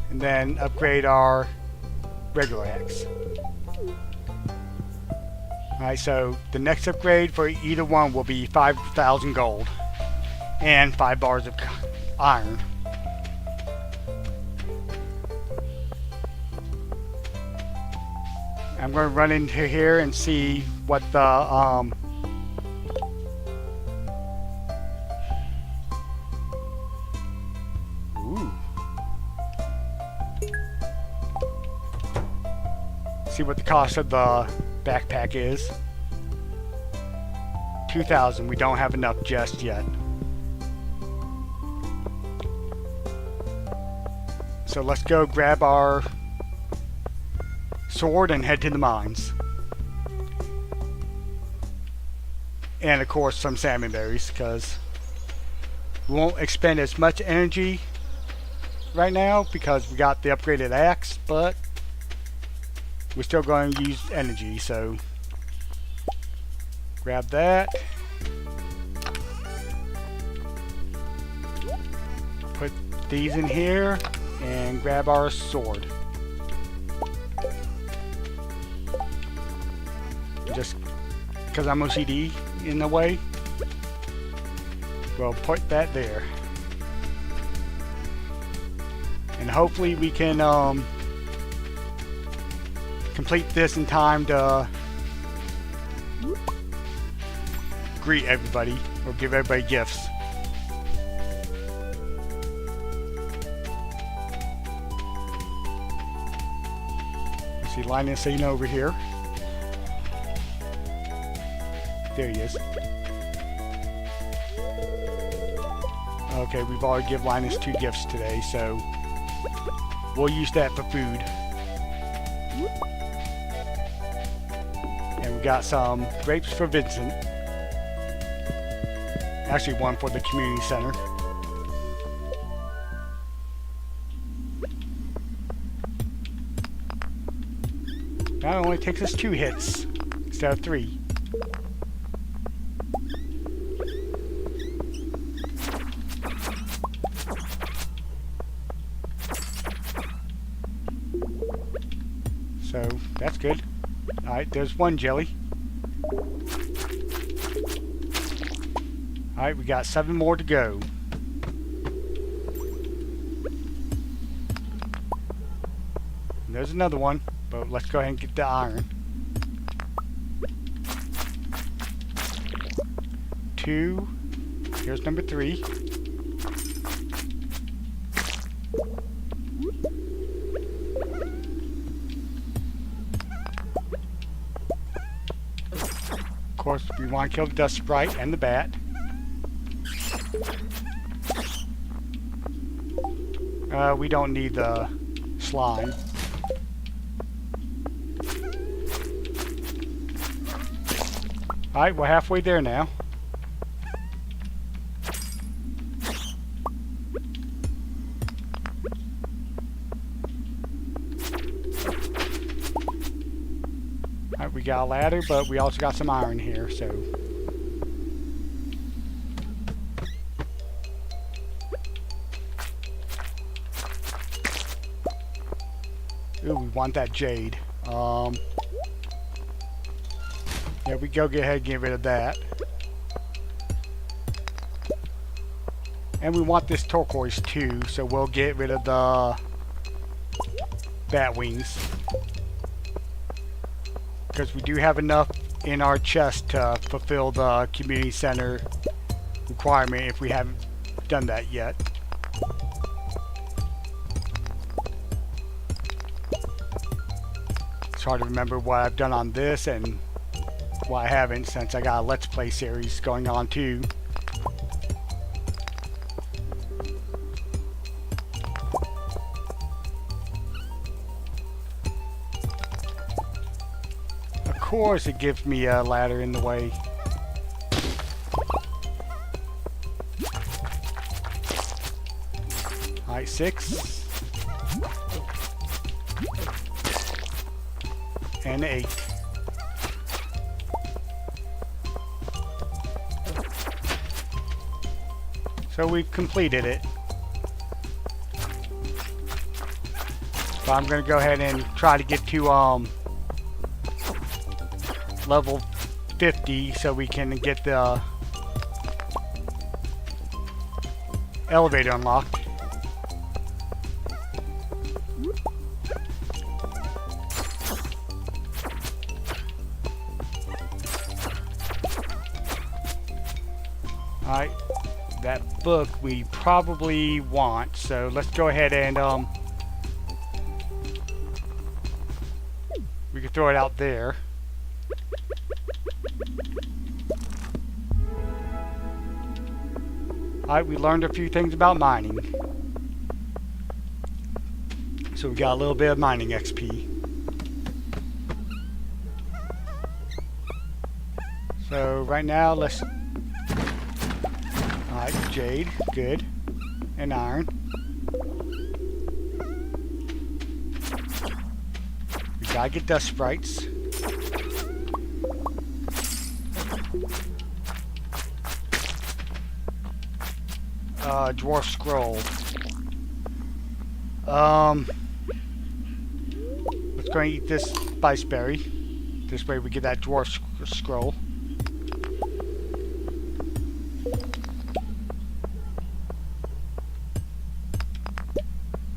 and then upgrade our regular axe. Alright, so the next upgrade for either one will be 5,000 gold and 5 bars of iron. I'm going to run into here and see what the see what the cost of the backpack is. 2,000. We don't have enough just yet. So let's go grab our sword and head to the mines. And of course some salmon berries, because we won't expend as much energy right now because we got the upgraded axe, but we're still going to use energy, so grab that. Put these in here and grab our sword. Just because I'm OCD in a way, we'll put that there. And hopefully we can complete this in time to greet everybody or give everybody gifts. I see Linus sitting over here. There he is. Okay, we've already given Linus 2 gifts today, so we'll use that for food. And we got some grapes for Vincent. Actually, one for the community center. Now it only takes us 2 hits instead of 3. So that's good. Alright, there's 1 jelly. Alright, we got 7 more to go. And there's another one, but let's go ahead and get the iron. 2. Here's number 3. Of course, we want to kill the dust sprite and the bat. We don't need the slime. Alright, we're halfway there now. Alright, we got a ladder, but we also got some iron here, so... Ooh, we want that jade. Yeah, we go get ahead and get rid of that. And we want this turquoise too, so we'll get rid of the bat wings. Because we do have enough in our chest to fulfill the community center requirement if we haven't done that yet. It's hard to remember what I've done on this and what I haven't, since I got a Let's Play series going on too. Of course it gives me a ladder in the way. Alright, 6. And 8. So we've completed it. So I'm going to go ahead and try to get to level 50 so we can get the elevator unlocked. Alright, that book we probably want, so let's go ahead and we can throw it out there. Alright, we learned a few things about mining. So we got a little bit of mining XP. So right now let's... Alright, jade, good. And iron. We gotta get dust sprites. Dwarf scroll. Let's go and eat this spice berry. This way we get that dwarf scroll.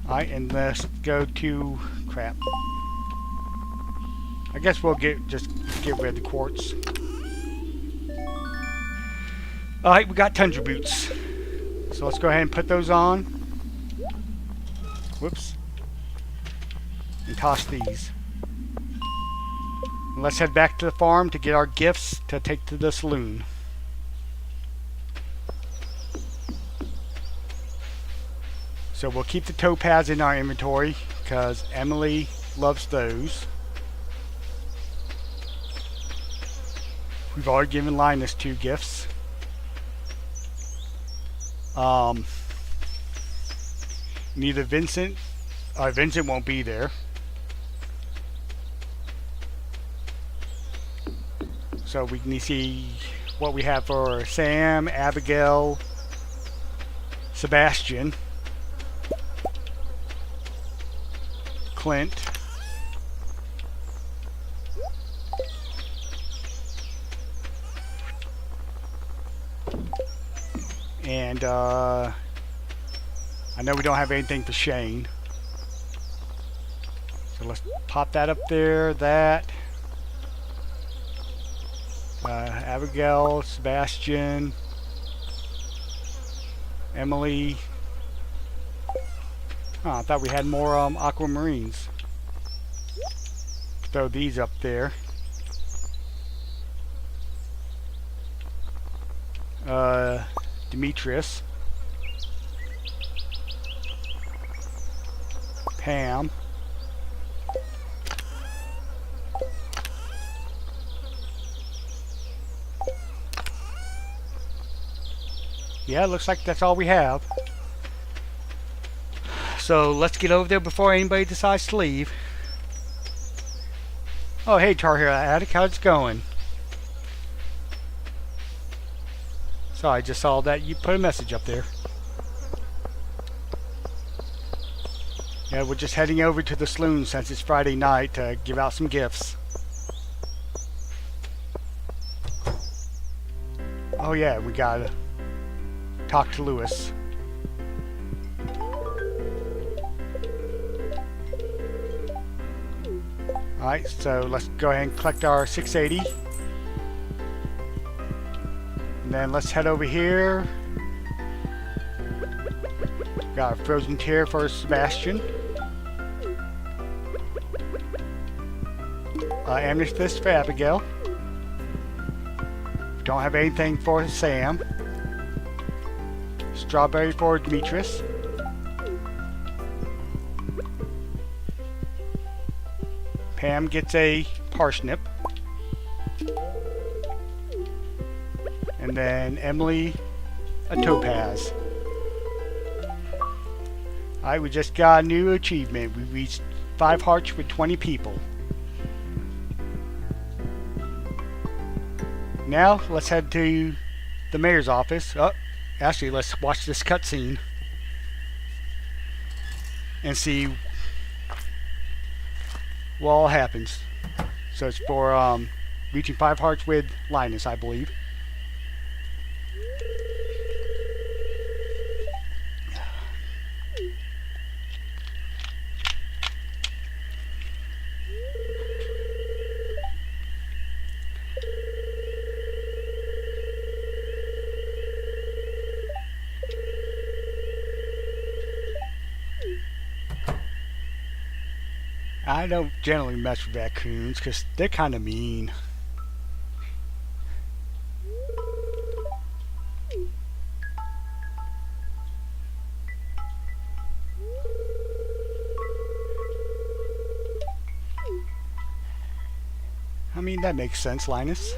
Alright, and let's go to... crap. I guess we'll just get rid of the quartz. Alright, we got tundra boots. So let's go ahead and put those on. Whoops. And toss these. And let's head back to the farm to get our gifts to take to the saloon. So we'll keep the topaz in our inventory because Emily loves those. We've already given Linus 2 gifts. Neither Vincent won't be there. So we can see what we have for Sam, Abigail, Sebastian, Clint, and I know we don't have anything for Shane. So let's pop that up there. That. Abigail, Sebastian, Emily. Oh, I thought we had more aquamarines. Throw these up there. Demetrius. Pam. Yeah, it looks like that's all we have. So let's get over there before anybody decides to leave. Oh, hey, Tar Heel Attic, how's it going? So I just saw that you put a message up there. Yeah, we're just heading over to the saloon since it's Friday night to give out some gifts. Oh yeah, we gotta talk to Lewis. Alright, so let's go ahead and collect our 680. And then let's head over here. Got a frozen tear for Sebastian. Amethyst for Abigail. Don't have anything for Sam. Strawberry for Demetrius. Pam gets a parsnip. And then Emily a topaz. Alright, we just got a new achievement. We reached 5 hearts with 20 people. Now, let's head to the mayor's office. Oh, actually, let's watch this cutscene and see what all happens. So it's for reaching 5 hearts with Linus, I believe. I don't generally mess with raccoons because they're kind of mean. I mean, that makes sense, Linus.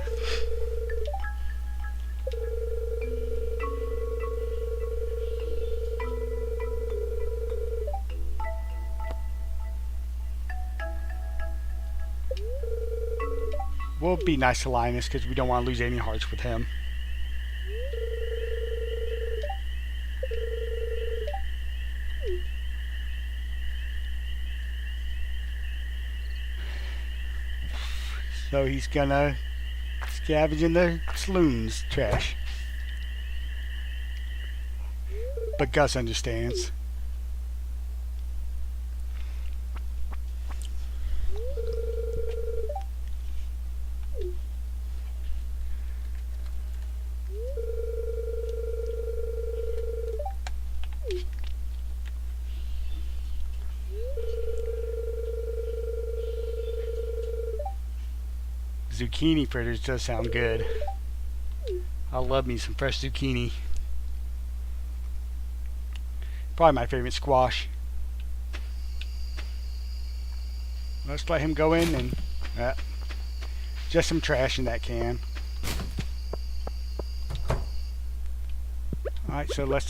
We'll be nice to Linus because we don't want to lose any hearts with him. So he's gonna scavenge in the saloon's trash. But Gus understands. Zucchini fritters does sound good. I love me some fresh zucchini. Probably my favorite squash. Let's let him go in and just some trash in that can. Alright, so let's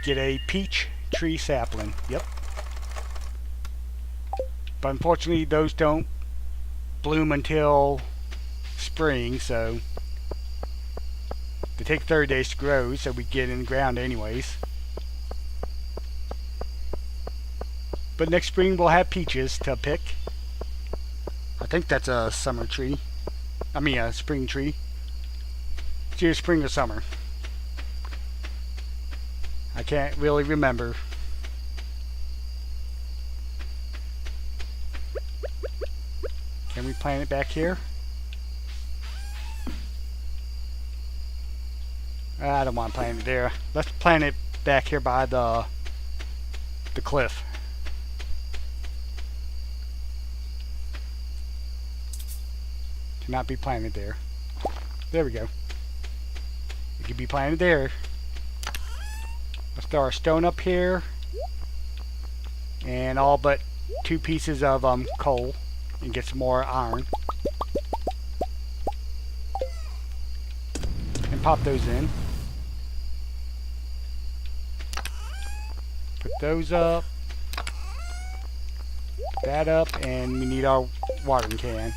get a peach tree sapling. Yep. But unfortunately those don't bloom until spring, so they take 30 days to grow, so we get in the ground anyways. But next spring we'll have peaches to pick. I think that's a summer tree. I mean a spring tree. It's either spring or summer. I can't really remember. Can we plant it back here? I don't want to plant it there. Let's plant it back here by the cliff. Cannot be planted there. There we go. It can be planted there. Let's throw our stone up here. And all but 2 pieces of coal. And get some more iron. And pop those in. Put those up. Put that up. And we need our watering can.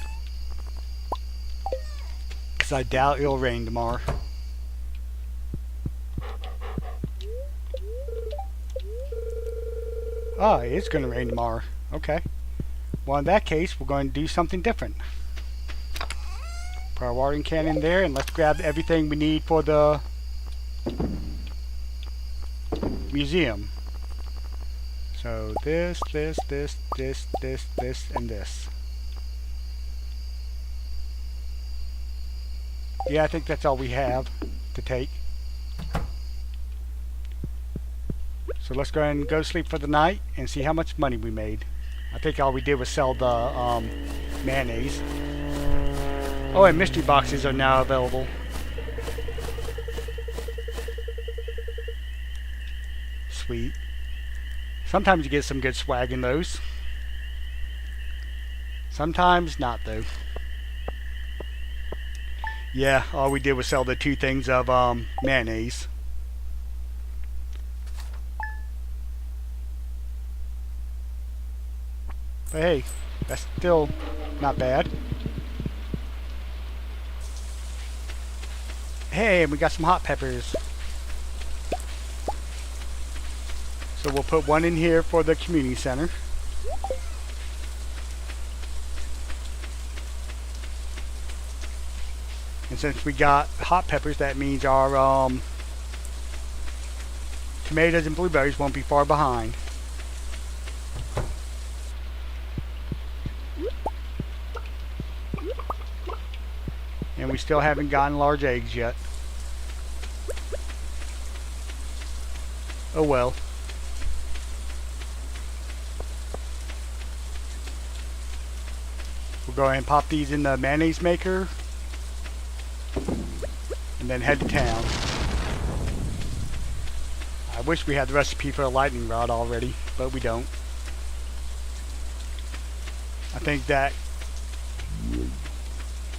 Because I doubt it'll rain tomorrow. Oh, it's going to rain tomorrow. Okay. Well, in that case, we're going to do something different. Put our watering can in there, and let's grab everything we need for the museum. So this, and this. Yeah, I think that's all we have to take. So let's go ahead and go to sleep for the night and see how much money we made. I think all we did was sell the mayonnaise. Oh, and mystery boxes are now available. Sweet. Sometimes you get some good swag in those. Sometimes not, though. Yeah, all we did was sell the 2 things of mayonnaise. But hey, that's still not bad. Hey, we got some hot peppers. So we'll put 1 in here for the community center. And since we got hot peppers, that means our tomatoes and blueberries won't be far behind. And we still haven't gotten large eggs yet. Oh well. We'll go ahead and pop these in the mayonnaise maker. And then head to town. I wish we had the recipe for a lightning rod already, but we don't. I think that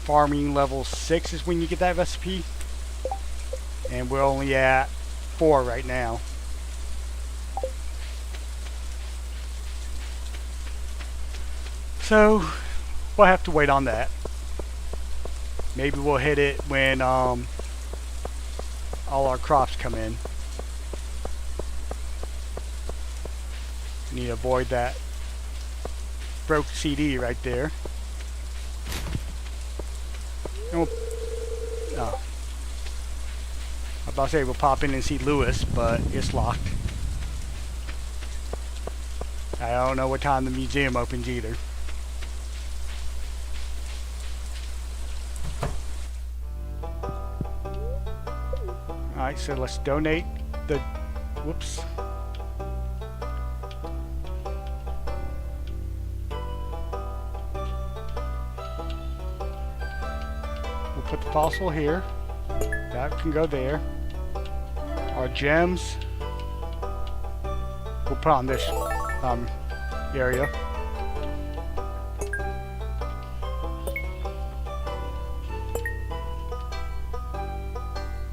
farming level 6 is when you get that recipe. And we're only at 4 right now. So we'll have to wait on that. Maybe we'll hit it when all our crops come in. Need to avoid that broke CD right there. And we'll, oh. I was about to say we'll pop in and see Lewis, but it's locked. I don't know what time the museum opens either. Alright, so let's donate the... Whoops. We'll put the fossil here. That can go there. Our gems we'll put on this area.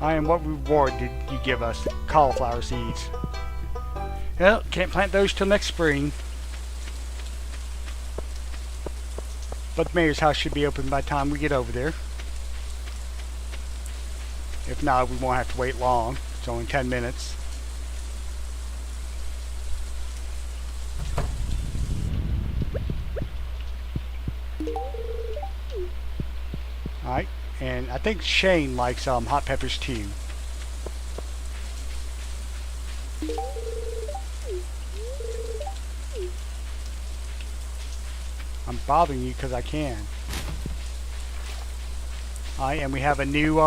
And what reward did you give us? Cauliflower seeds. Well, can't plant those till next spring. But the mayor's house should be open by the time we get over there. If not, we won't have to wait long. It's only 10 minutes. Alright, and I think Shane likes hot peppers too. I'm bothering you because I can. Alright, and we have a new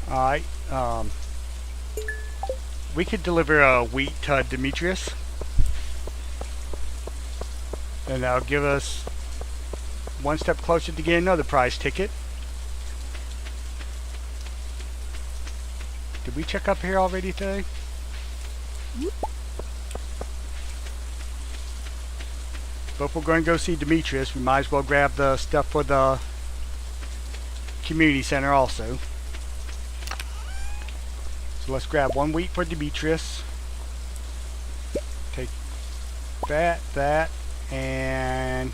Alright, we could deliver wheat to Demetrius. And that'll give us one step closer to getting another prize ticket. Did we check up here already today? But if we're going to go see Demetrius, we might as well grab the stuff for the community center also. So let's grab one wheat for Demetrius. Take that, and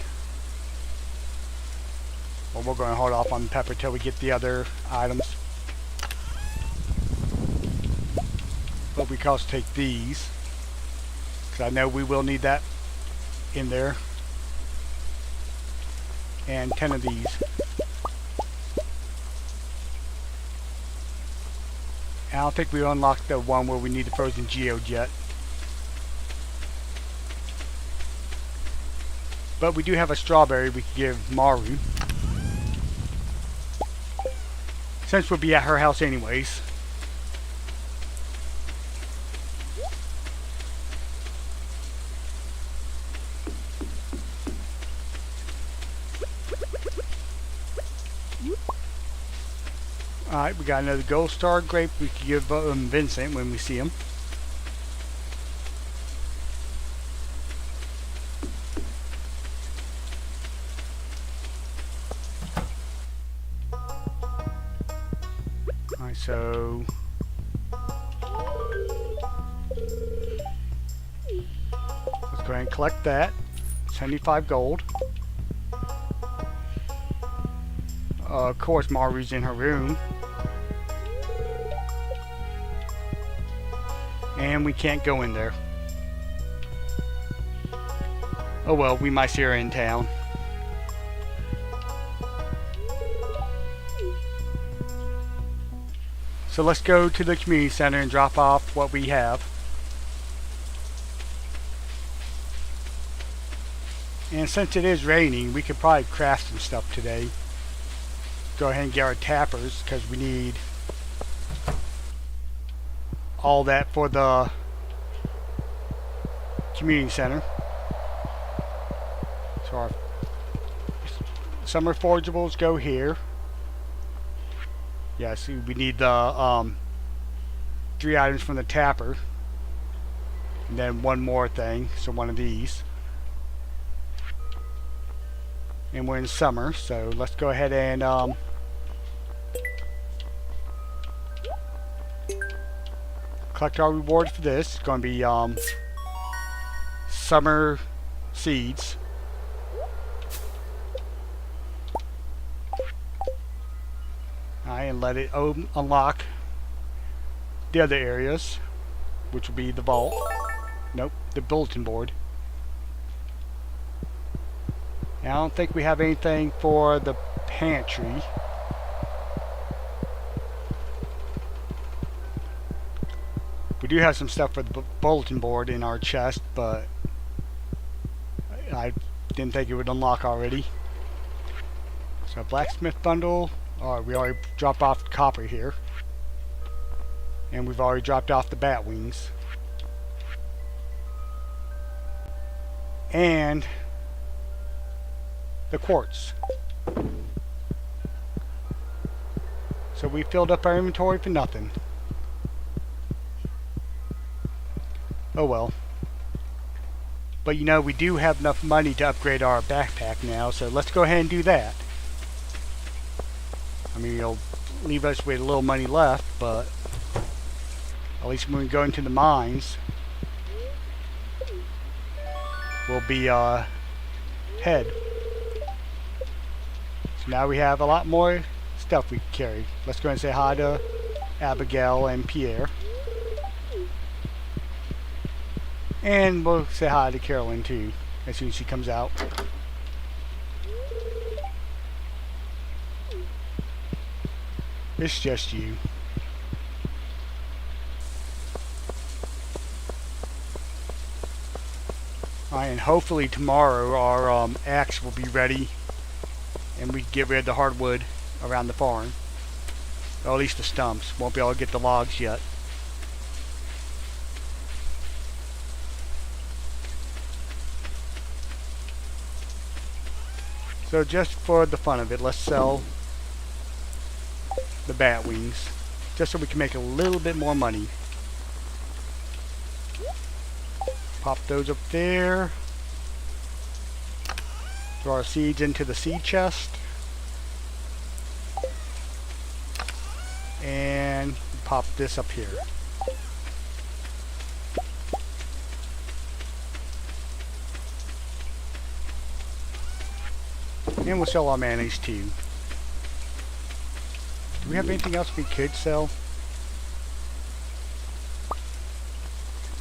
well, we're going to hold off on the pepper till we get the other items. But we can also take these, because I know we will need that in there. And 10 of these. And I don't think we unlocked the one where we need the frozen geode yet. But we do have a strawberry we can give Maru, since we'll be at her house anyways. Alright, we got another gold star grape we can give Vincent when we see him. Alright, so let's go ahead and collect that. 75 gold. Of course, Maru's in her room. And we can't go in there. Oh well, we might see her in town. So let's go to the community center and drop off what we have. And since it is raining, we could probably craft some stuff today. Go ahead and get our tappers, because we need all that for the community center. So our summer forageables go here. Yeah, see, we need the 3 items from the tapper, and then one more thing, so one of these. And we're in summer, so let's go ahead and collect our reward for this. It's going to be summer seeds. Alright, and let it unlock the other areas, which will be the vault. Nope, the bulletin board. And I don't think we have anything for the pantry. We do have some stuff for the bulletin board in our chest, but I didn't think it would unlock already. So blacksmith bundle. Alright, we already dropped off the copper here. And we've already dropped off the bat wings. And the quartz. So we filled up our inventory for nothing. Oh well. But you know, we do have enough money to upgrade our backpack now, so let's go ahead and do that. I mean, it'll leave us with a little money left, but at least when we go into the mines, we'll be ahead. So now we have a lot more stuff we can carry. Let's go and say hi to Abigail and Pierre. And we'll say hi to Carolyn too, as soon as she comes out. It's just you. Alright, and hopefully tomorrow our axe will be ready and we can get rid of the hardwood around the farm. Or at least the stumps. Won't be able to get the logs yet. So just for the fun of it, let's sell the bat wings. Just so we can make a little bit more money. Pop those up there. Throw our seeds into the seed chest. And pop this up here. And we'll sell our mayonnaise too. Do we have anything else we could sell?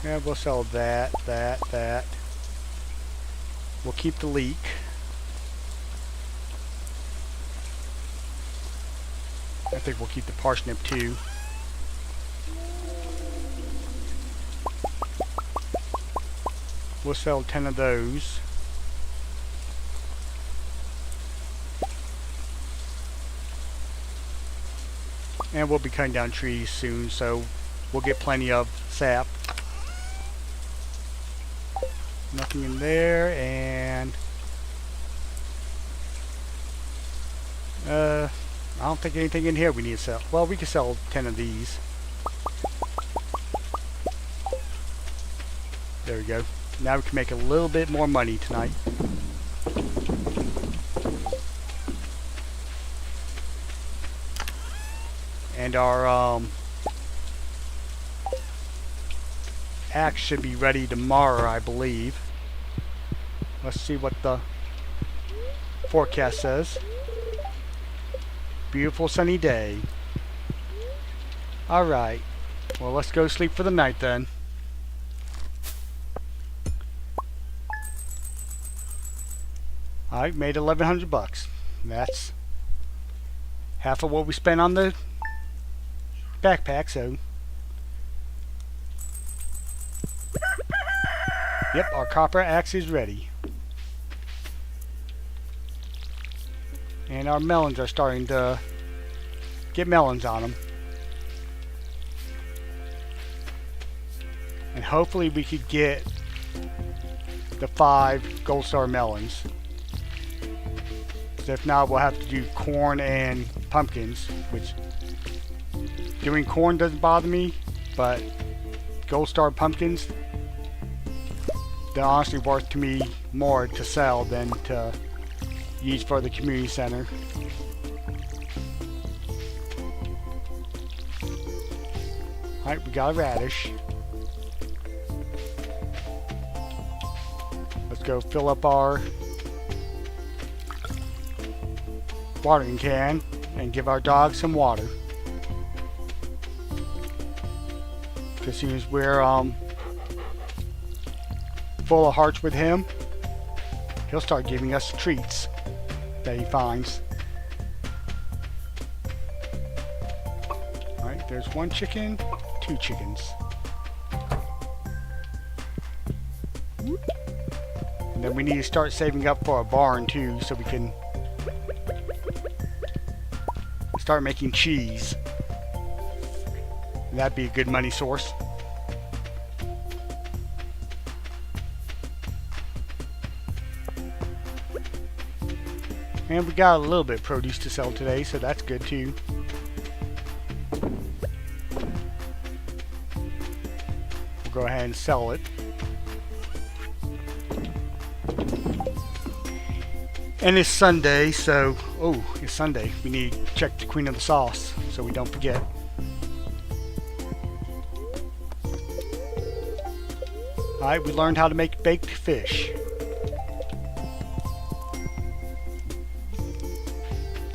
Yeah, we'll sell that. We'll keep the leek. I think we'll keep the parsnip too. We'll sell 10 of those. And we'll be cutting down trees soon, so we'll get plenty of sap. Nothing in there, and I don't think anything in here we need to sell. Well, we can sell 10 of these. There we go. Now we can make a little bit more money tonight. And our axe should be ready tomorrow, I believe. Let's see what the forecast says. Beautiful sunny day. Alright. Well, let's go sleep for the night then. Alright, made 1,100 bucks. That's half of what we spent on the backpack, so yep, our copper axe is ready. And our melons are starting to get melons on them. And hopefully we could get the 5 gold star melons. 'Cause if not, we'll have to do corn and pumpkins, which doing corn doesn't bother me, but gold star pumpkins, they're honestly worth to me more to sell than to use for the community center. Alright, we got a radish. Let's go fill up our watering can and give our dog some water. As soon as we're full of hearts with him, he'll start giving us treats that he finds. Alright, there's 1 chicken, 2 chickens. And then we need to start saving up for a barn too, so we can start making cheese. And that'd be a good money source. And we got a little bit of produce to sell today, so that's good too. We'll go ahead and sell it. And it's Sunday, so, oh, it's Sunday. We need to check the Queen of the Sauce so we don't forget. Alright, we learned how to make baked fish.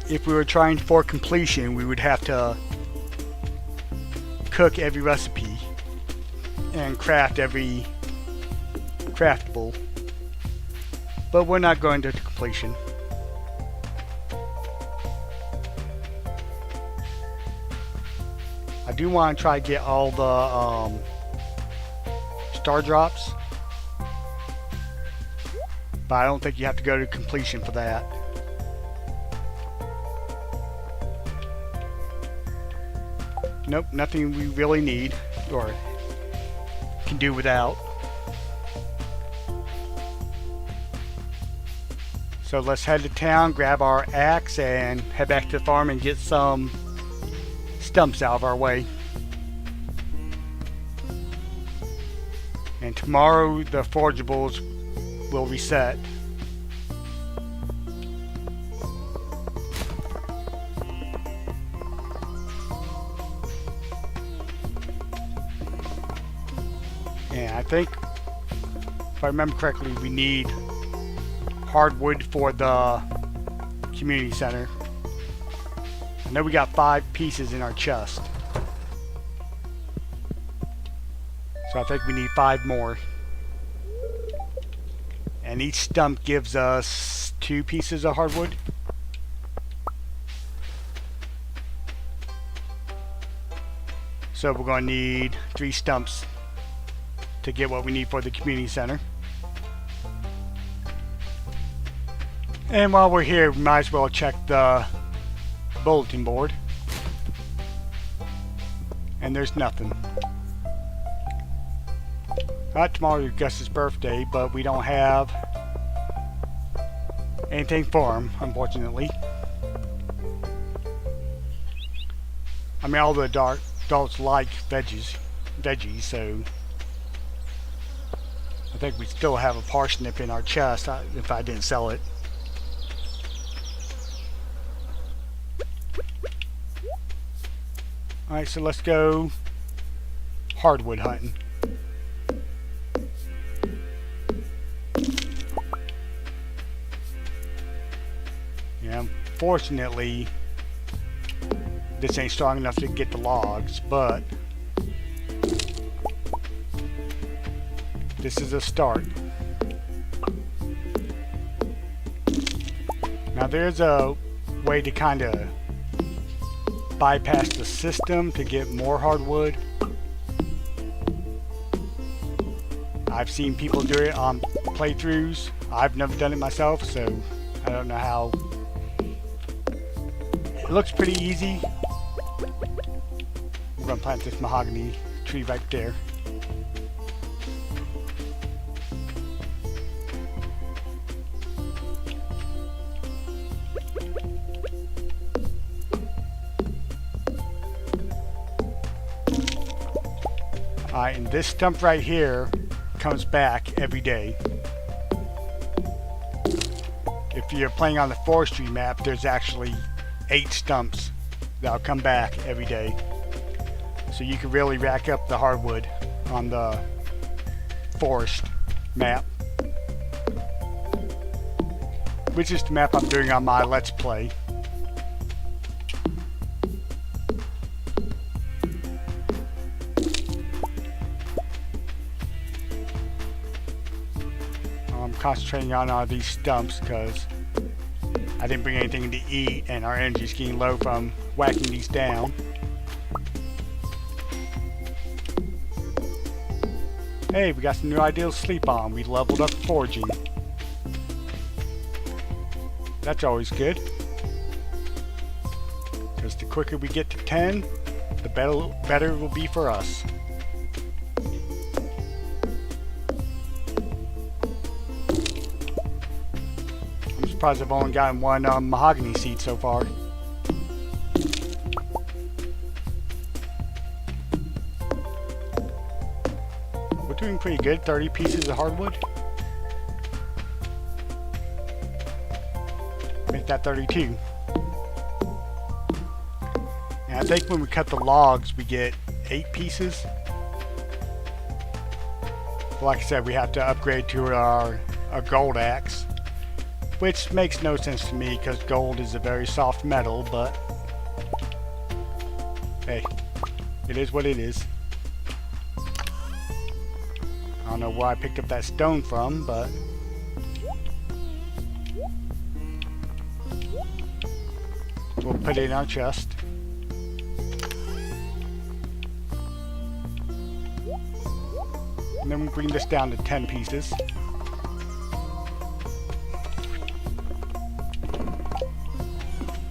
If we were trying for completion, we would have to cook every recipe and craft every craftable. But we're not going to completion. I do want to try to get all the star drops, but I don't think you have to go to completion for that. Nope, nothing we really need or can do without. So let's head to town, grab our axe, and head back to the farm and get some stumps out of our way. And tomorrow the forageables will reset. And I think, if I remember correctly, we need hardwood for the community center. I know we got 5 pieces in our chest, so I think we need 5 more. And each stump gives us 2 pieces of hardwood. So we're going to need 3 stumps to get what we need for the community center. And while we're here, we might as well check the bulletin board. And there's nothing. Tomorrow is Gus's birthday, but we don't have anything for him, unfortunately. I mean, all the adults like veggies, so I think we still have a parsnip in our chest if I didn't sell it. Alright, so let's go hardwood hunting. Yeah, unfortunately, this ain't strong enough to get the logs, but this is a start. Now there's a way to kind of bypass the system to get more hardwood. I've seen people do it on playthroughs. I've never done it myself, so I don't know how. It looks pretty easy. We're gonna plant this mahogany tree right there. Alright, and this stump right here comes back every day. If you're playing on the forestry map, there's actually 8 stumps that'll come back every day. So you can really rack up the hardwood on the forest map. Which is the map I'm doing on my Let's Play. I'm concentrating on all these stumps because I didn't bring anything to eat and our energy's getting low from whacking these down. Hey, we got some new ideals to sleep on. We leveled up foraging. That's always good. Because the quicker we get to 10, the better it will be for us. I'm surprised I've only gotten 1 mahogany seed so far. We're doing pretty good. 30 pieces of hardwood. get that 32. And I think when we cut the logs, we get 8 pieces. But like I said, we have to upgrade to our gold axe, which makes no sense to me because gold is a very soft metal, but hey, it is what it is. I don't know where I picked up that stone from, but we'll put it in our chest. And then we'll bring this down to 10 pieces.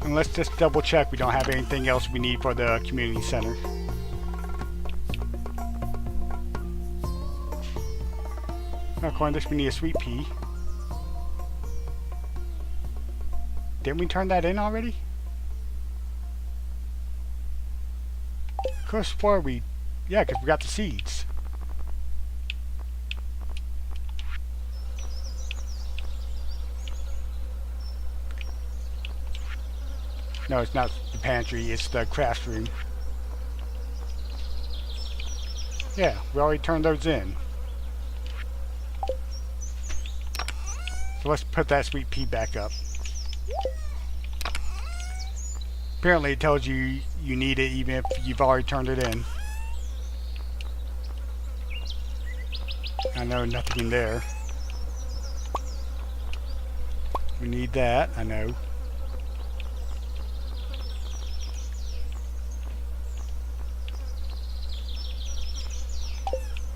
And let's just double check we don't have anything else we need for the community center. According to this, we need a sweet pea. Didn't we turn that in already? Of course, before we... Yeah, because we got the seeds. No, it's not the pantry, it's the craft room. Yeah, we already turned those in. So let's put that sweet pea back up. Apparently it tells you you need it even if you've already turned it in. I know nothing in there. We need that, I know.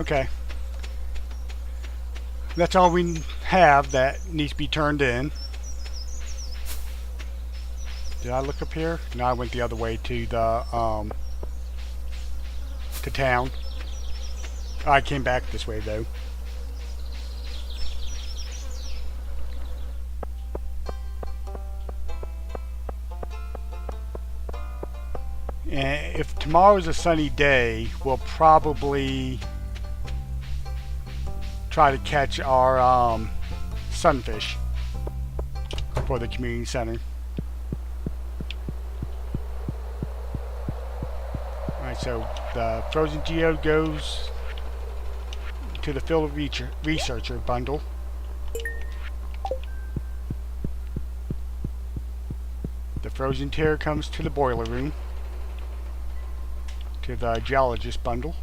Okay. That's all we have that needs to be turned in. Did I look up here? No, I went the other way to the to town. I came back this way though. And if tomorrow's a sunny day, we'll probably try to catch our sunfish for the community center. Alright, so the frozen geode goes to the field researcher bundle. The frozen tear comes to the boiler room, to the geologist bundle.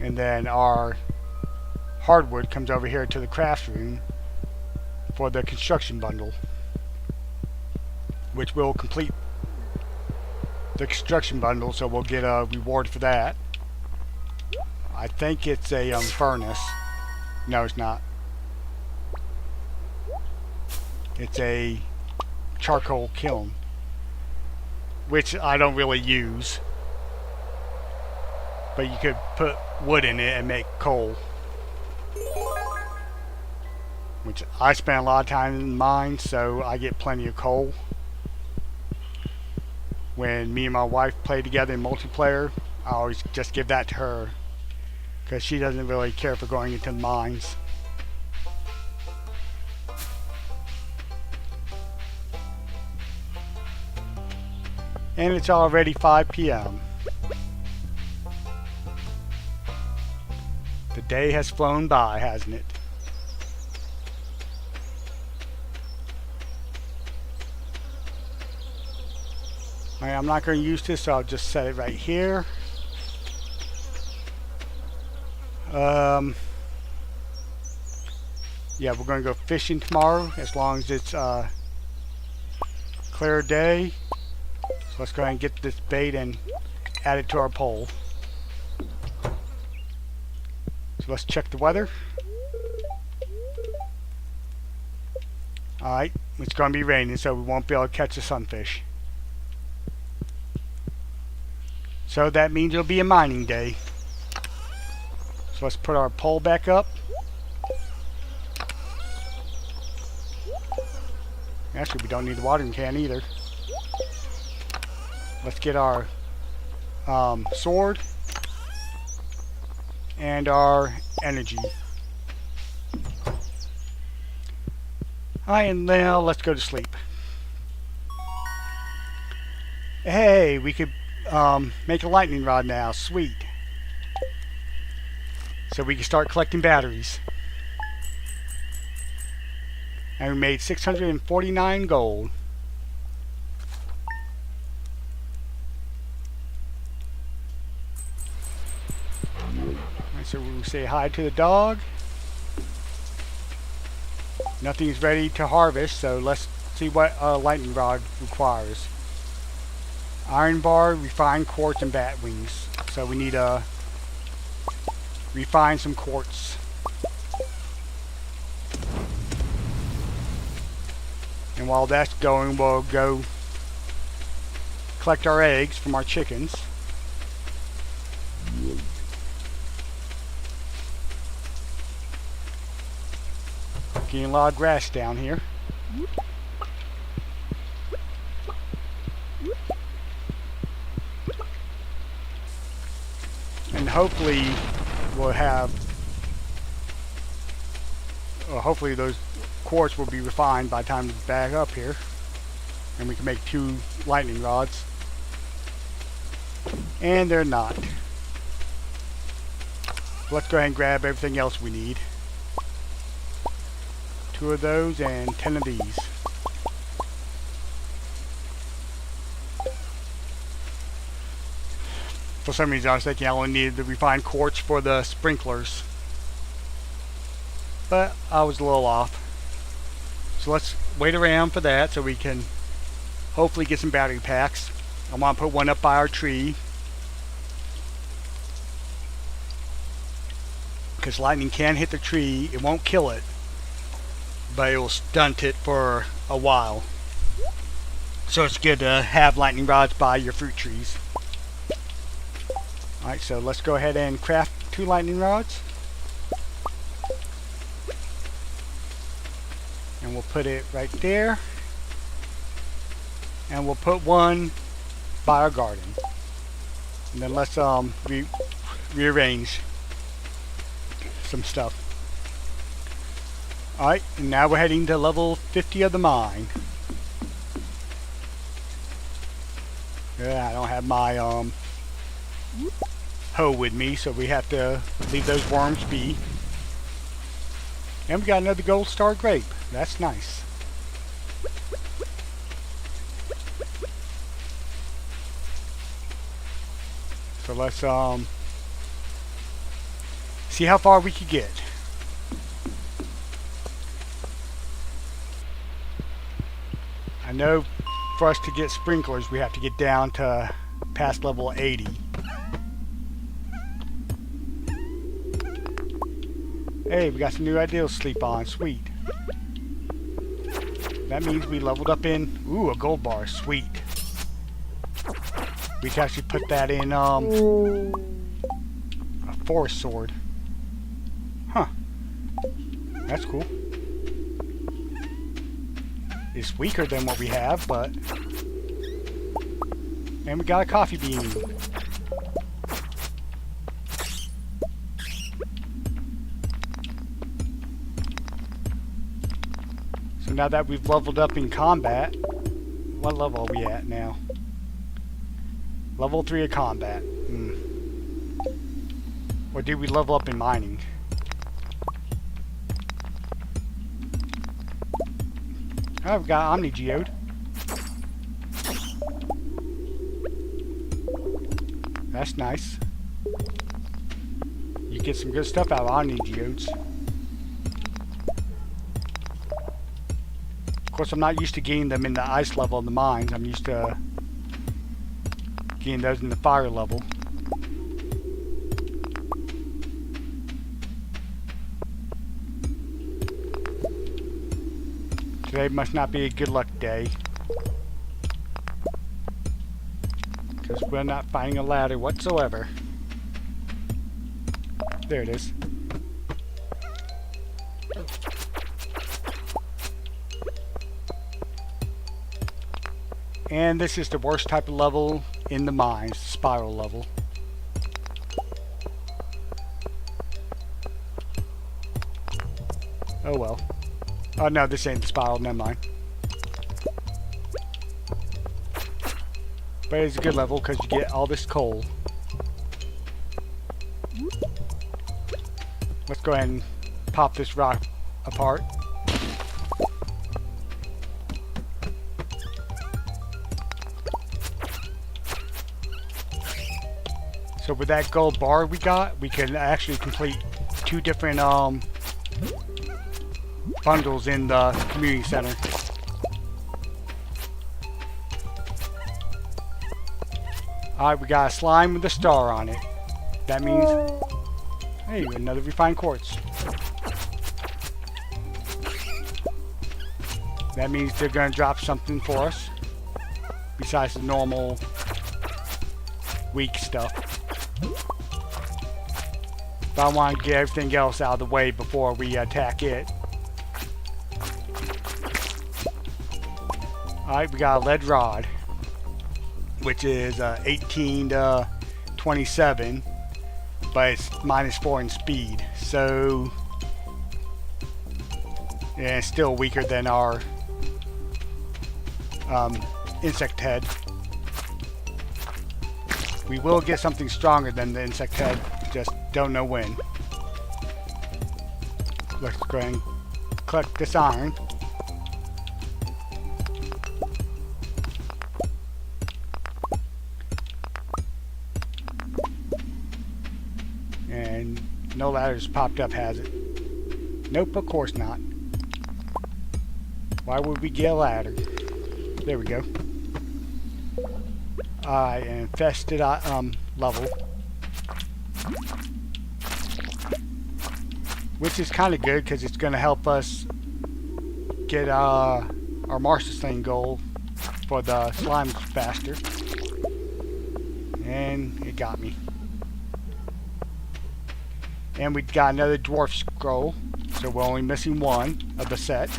And then our hardwood comes over here to the craft room for the construction bundle, which will complete the construction bundle, so we'll get a reward for that. I think it's a furnace. No, it's not. It's a charcoal kiln, which I don't really use. But you could put wood in it and make coal. Which I spend a lot of time in mines, so I get plenty of coal. When me and my wife play together in multiplayer, I always just give that to her, because she doesn't really care for going into the mines. And it's already 5 p.m. The day has flown by, hasn't it? Alright, I'm not going to use this, so I'll just set it right here. Yeah, we're going to go fishing tomorrow, as long as it's clear day. So let's go ahead and get this bait and add it to our pole. So let's check the weather. Alright, it's going to be raining, so we won't be able to catch the sunfish. So that means it'll be a mining day. So let's put our pole back up. Actually, we don't need the watering can either. Let's get our sword and our energy. Alright, and now let's go to sleep. Hey, we could make a lightning rod now. Sweet. So we can start collecting batteries. And we made 649 gold. Alright, so we'll say hi to the dog. Nothing's ready to harvest, so let's see what a lightning rod requires. Iron bar, refined quartz, and bat wings. So we need to refine some quartz. And while that's going, we'll go collect our eggs from our chickens. Getting a lot of grass down here. And hopefully we'll have, hopefully those quartz will be refined by the time it's back up here. And we can make 2 lightning rods. And they're not. Let's go ahead and grab everything else we need. 2 of those and 10 of these. For some reason I was thinking I only needed the refined quartz for the sprinklers. But I was a little off. So let's wait around for that so we can hopefully get some battery packs. I want to put one up by our tree. Because lightning can hit the tree. It won't kill it, but it will stunt it for a while. So it's good to have lightning rods by your fruit trees. Alright, so let's go ahead and craft 2 lightning rods. And we'll put it right there. And we'll put one by our garden. And then let's rearrange some stuff. Alright, and now we're heading to level 50 of the mine. Yeah, I don't have my hoe with me, so we have to leave those worms be. And we got another gold star grape. That's nice. So let's see how far we can get. I know for us to get sprinklers we have to get down to past level 80. Hey, we got some new ideals to sleep on. Sweet. That means we leveled up in, ooh, a gold bar. Sweet. We can actually put that in a forest sword. Huh. That's cool. It's weaker than what we have, but... And we got a coffee bean. So now that we've leveled up in combat, what level are we at now? Level 3 of combat. Or did we level up in mining? Oh, we've got Omni Geode. That's nice. You get some good stuff out of Omni Geodes. Of course, I'm not used to getting them in the ice level of the mines. I'm used to getting those in the fire level. Today must not be a good luck day, because we're not finding a ladder whatsoever. There it is. And this is the worst type of level in the mines, spiral level. Oh well. Oh no, this ain't the spiral, never mind. But it's a good level because you get all this coal. Let's go ahead and pop this rock apart. So with that gold bar we got, we can actually complete 2 different bundles in the community center. Alright, we got a slime with a star on it. That means, hey, another refined quartz. That means they're going to drop something for us besides the normal weak stuff. But I want to get everything else out of the way before we attack it. Alright, we got a lead rod, which is 18 to 27, but it's -4 in speed. So, yeah, it's still weaker than our insect head. We will get something stronger than the insect head, just don't know when. Let's go ahead and collect this iron. And no ladders popped up, has it? Nope, of course not. Why would we get a ladder? There we go. An infested level. Which is kind of good because it's going to help us get our Master Slane goal for the slimes faster. And it got me. And we got another dwarf scroll, so we're only missing 1 of the set.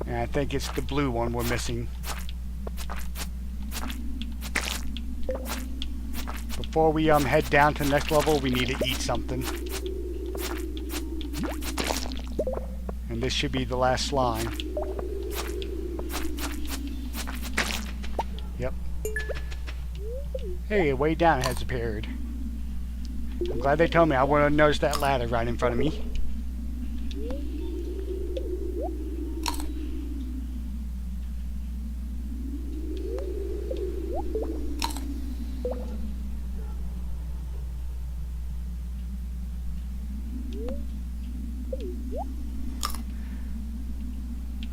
And I think it's the blue one we're missing. Before we head down to the next level, we need to eat something. And this should be the last slime. Yep. Hey, way down has appeared. I'm glad they told me. I wouldn't have noticed that ladder right in front of me.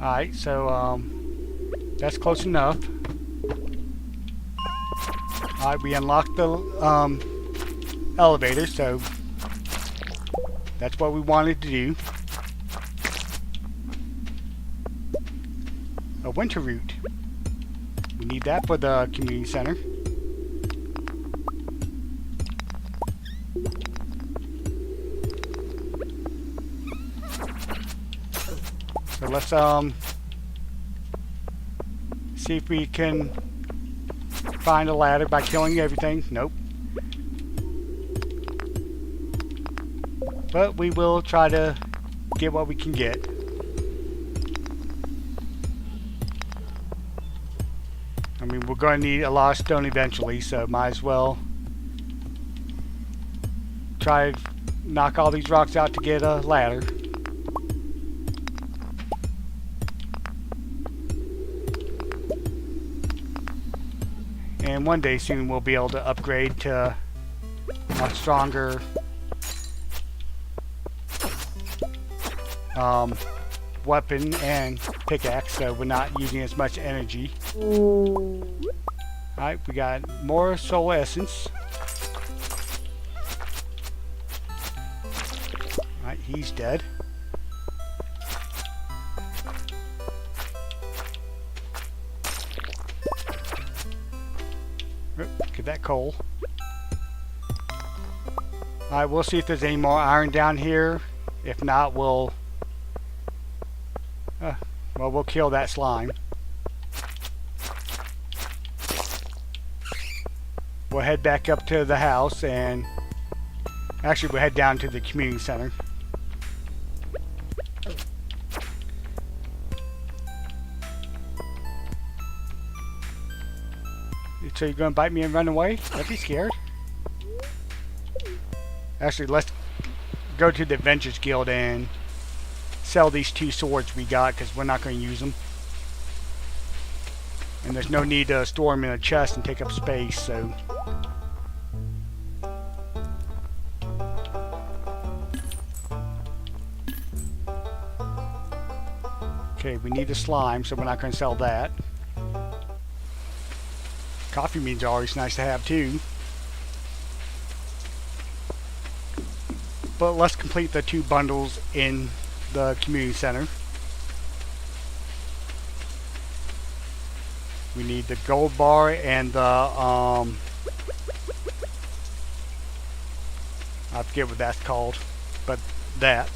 Alright, so that's close enough. Alright, we unlocked the elevator, so that's what we wanted to do. A winter root. We need that for the community center. So let's see if we can find a ladder by killing everything. Nope. But we will try to get what we can get. I mean, we're going to need a lot of stone eventually, so might as well try to knock all these rocks out to get a ladder. And one day soon we'll be able to upgrade to a stronger weapon and pickaxe, so we're not using as much energy. Alright, we got more soul essence. Alright, he's dead. Get that coal. Alright, we'll see if there's any more iron down here. If not, we'll kill that slime. we'll head back up to the house and actually we'll head down to the community center. So you're gonna bite me and run away? I'd be scared. Actually, let's go to the Adventures Guild and sell these 2 swords we got because we're not going to use them. And there's no need to store them in a chest and take up space, so. Okay, we need the slime, so we're not going to sell that. Coffee beans are always nice to have too. But let's complete the 2 bundles in the community center. We need the gold bar and the I forget what that's called, but that.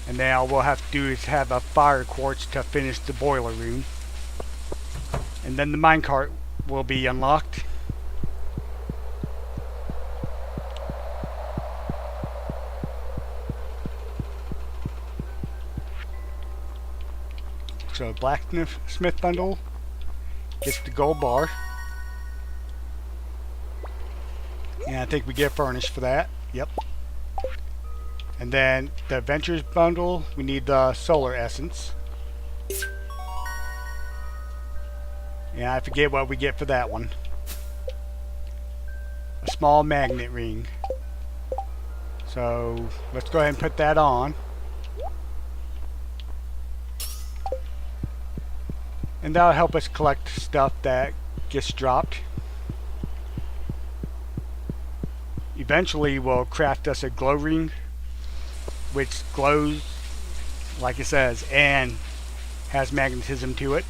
And now all we'll have to do is have a fire quartz to finish the boiler room. And then the minecart will be unlocked. So blacksmith bundle gets the gold bar. And I think we get furnished for that. Yep. And then the adventures bundle, we need the solar essence. And I forget what we get for that one. A small magnet ring. So let's go ahead and put that on. And that'll help us collect stuff that gets dropped. Eventually we'll craft us a glow ring, which glows like it says and has magnetism to it.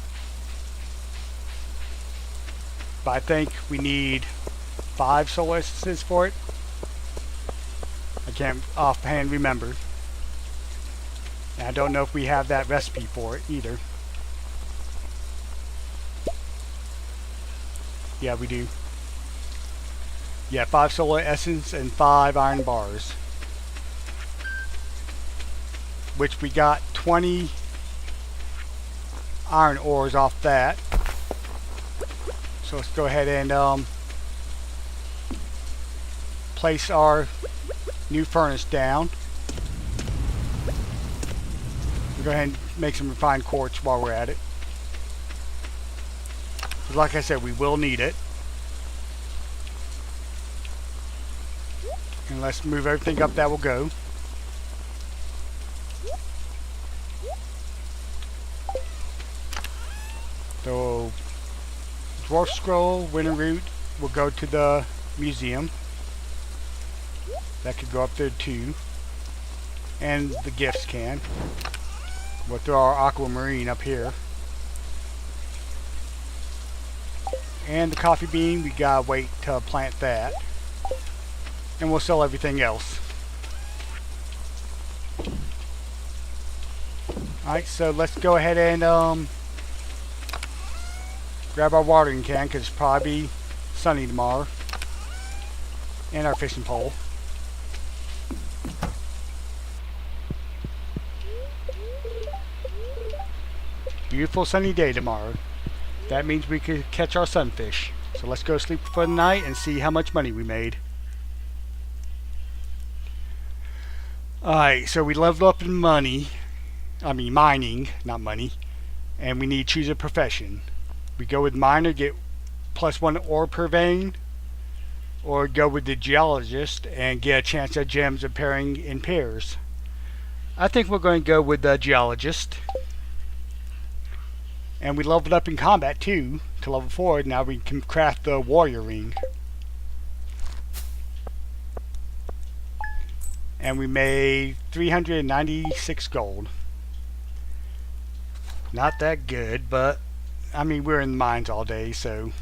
But I think we need 5 solar essences for it. I can't offhand remember. And I don't know if we have that recipe for it either. Yeah, we do. Yeah, 5 solar essence and 5 iron bars. Which we got 20 iron ores off that. So let's go ahead and place our new furnace down. We'll go ahead and make some refined quartz while we're at it. Like I said, we will need it. And let's move everything up that will go. So, dwarf scroll, winter root will go to the museum. That could go up there too. And the gifts can. We'll throw our aquamarine up here. And the coffee bean, we gotta wait to plant that. And we'll sell everything else. Alright, so let's go ahead and grab our watering can, because it's probably sunny tomorrow. And our fishing pole. Beautiful sunny day tomorrow. That means we could catch our sunfish. So let's go sleep for the night and see how much money we made. Alright, so we leveled up in money. I mean mining, not money. And we need to choose a profession. We go with miner, get +1 ore per vein. Or go with the geologist and get a chance at gems appearing in pairs. I think we're going to go with the geologist. And we leveled up in combat too, to level 4. Now we can craft the warrior ring. And we made 396 gold. Not that good, but I mean we're in the mines all day, so.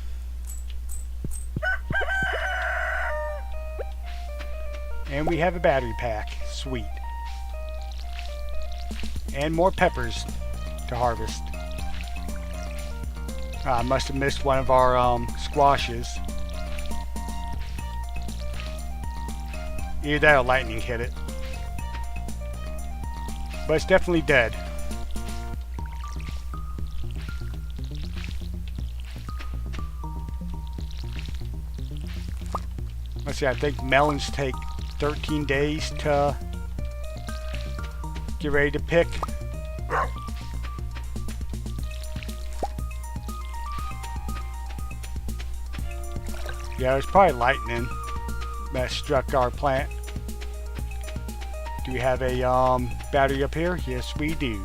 And we have a battery pack. Sweet. And more peppers to harvest. I must have missed one of our squashes. Either that or lightning hit it. But it's definitely dead. Let's see, I think melons take 13 days to get ready to pick. Yeah, it was probably lightning that struck our plant. Do we have a battery up here? Yes, we do.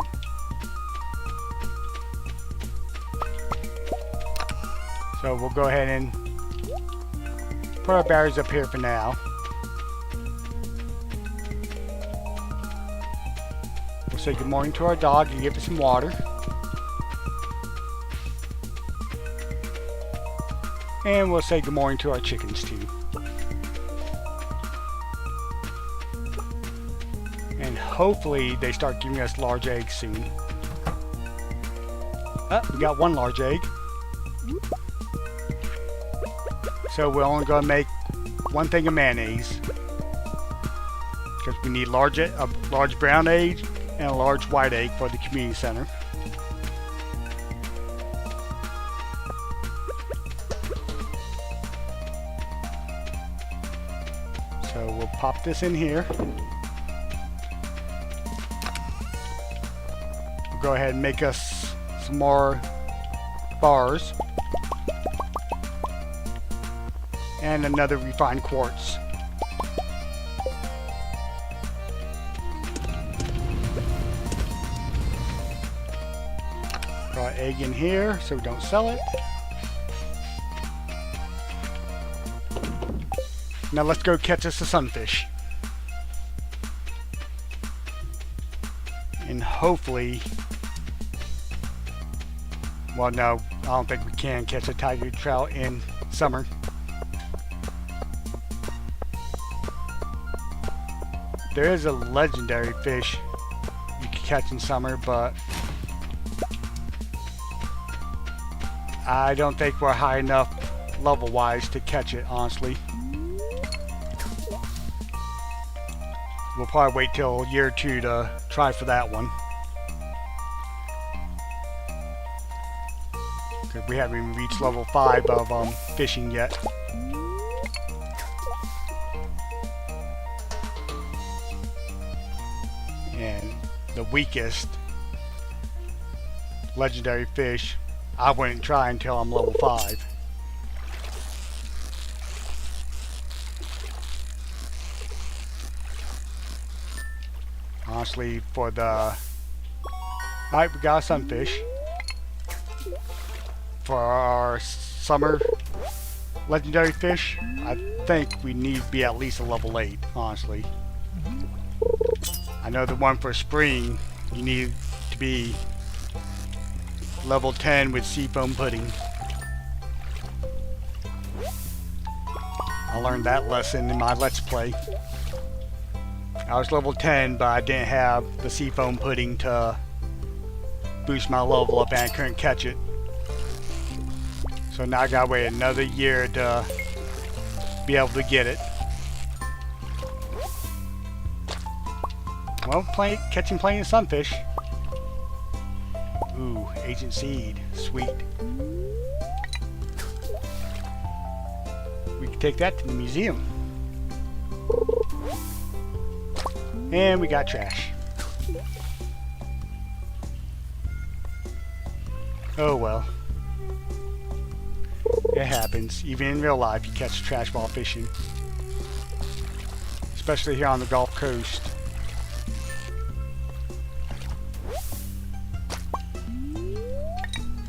So we'll go ahead and put our batteries up here for now. We'll say good morning to our dog and give it some water. And we'll say good morning to our chickens too. And hopefully they start giving us large eggs soon. Oh, we got one large egg. So we're only going to make one thing of mayonnaise. Because we need a large brown egg and a large white egg for the community center. So we'll pop this in here. We'll go ahead and make us some more bars. And another refined quartz. Put our egg in here so we don't sell it. Now let's go catch us a sunfish. And hopefully... Well, no, I don't think we can catch a tiger trout in summer. There is a legendary fish you can catch in summer, but I don't think we're high enough level-wise to catch it, honestly. We'll probably wait till a year or two to try for that one. Because we haven't even reached level 5 of fishing yet. And the weakest legendary fish, I wouldn't try until I'm level 5. Honestly, for the... Alright, we got a sunfish. For our summer legendary fish, I think we need to be at least a level 8, honestly. I know the one for spring, you need to be level 10 with seafoam pudding. I learned that lesson in my Let's Play. I was level 10, but I didn't have the seafoam pudding to boost my level up and I couldn't catch it. So now I gotta wait another year to be able to get it. Well, catching plenty of sunfish. Ooh, Agent Seed. Sweet. We can take that to the museum. And we got trash. Oh well. It happens. Even in real life, you catch trash while fishing. Especially here on the Gulf Coast.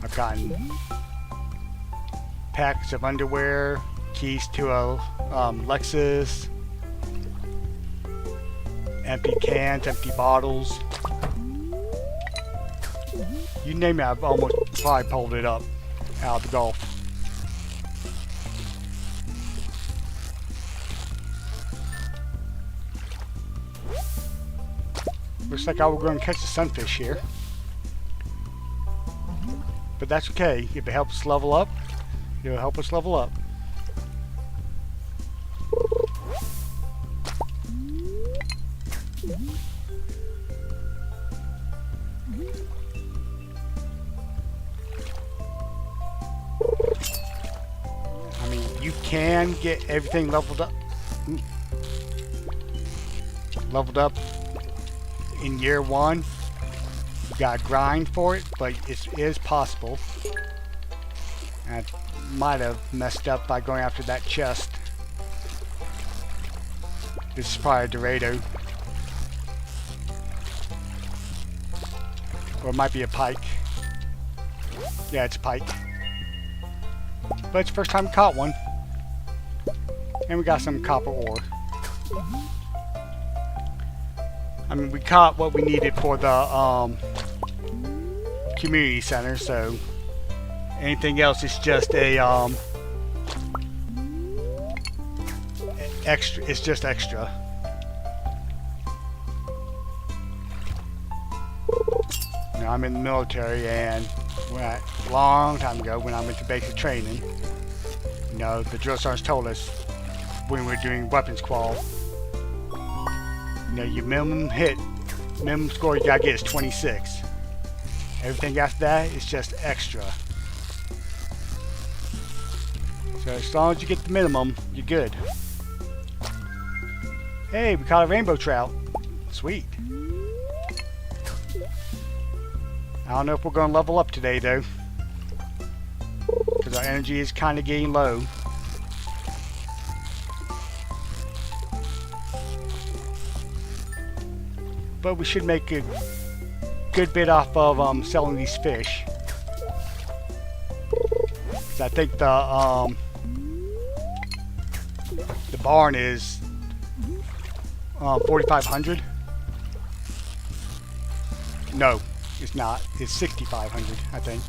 I've gotten packs of underwear, keys to a Lexus, empty cans, empty bottles. You name it, I've almost probably pulled it up out of the Gulf. Looks like I was going to catch a sunfish here. But that's okay. If it helps level up, it'll help us level up. I mean, you can get everything leveled up. Leveled up in year one. You gotta grind for it, but it is possible. I might have messed up by going after that chest. This is probably a Dorado. Or it might be a pike. Yeah, it's a pike. But it's the first time we caught one. And we got some copper ore. I mean, we caught what we needed for the community center, so anything else is just a extra. It's just extra. Now, I'm in the military, and a long time ago when I went to basic training, you know, the drill sergeants told us when we were doing weapons qual, you know, your minimum score you gotta get is 26. Everything after that is just extra. So as long as you get the minimum, you're good. Hey, we caught a rainbow trout. Sweet. I don't know if we're going to level up today though, because our energy is kind of getting low. But we should make a good bit off of selling these fish. I think the barn is 4,500. No, it's not. It's 6,500, I think.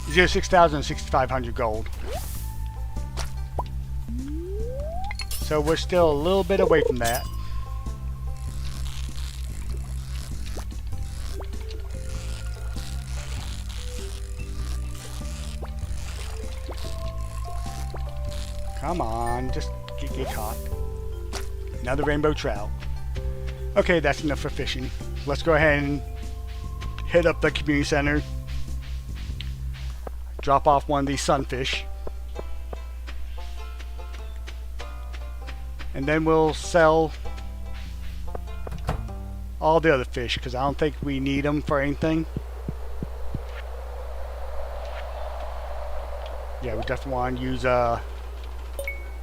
It's either 6,000 and 6,500 gold. So we're still a little bit away from that. Come on, just get caught. Another rainbow trout. Okay, that's enough for fishing. Let's go ahead and hit up the community center. Drop off one of these sunfish. And then we'll sell all the other fish, because I don't think we need them for anything. Yeah, we definitely want to use a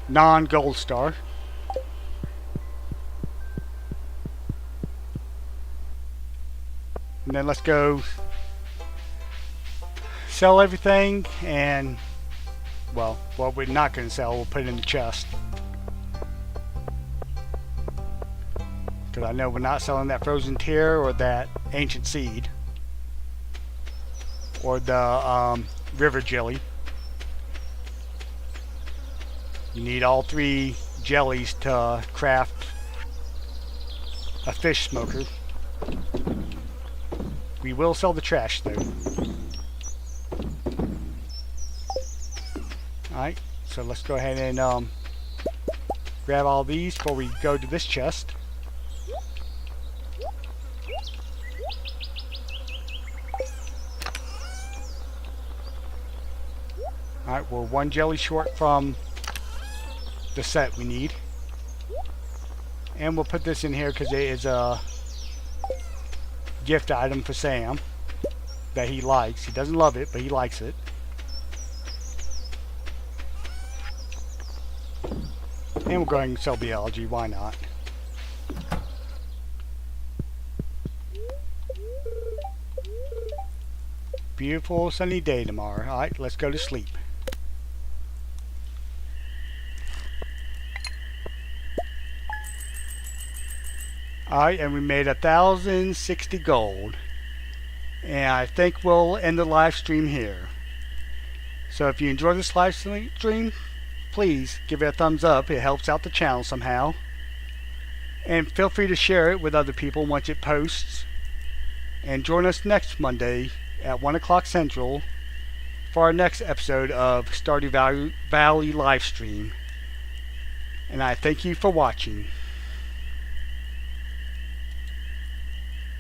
non-gold star. And then let's go sell everything, and well, what we're not going to sell, we'll put it in the chest. Because I know we're not selling that frozen tear or that ancient seed. Or the river jelly. You need all 3 jellies to craft a fish smoker. We will sell the trash though. Alright, so let's go ahead and grab all these before we go to this chest. Alright, we're 1 jelly short from the set we need. And we'll put this in here because it is a gift item for Sam that he likes. He doesn't love it, but he likes it. And we'll go ahead and sell biology, why not? Beautiful sunny day tomorrow. Alright, let's go to sleep. Alright, and we made 1,060 gold. And I think we'll end the live stream here. So if you enjoyed this live stream, please give it a thumbs up. It helps out the channel somehow. And feel free to share it with other people once it posts. And join us next Monday at 1 o'clock Central for our next episode of Stardew Valley live stream. And I thank you for watching.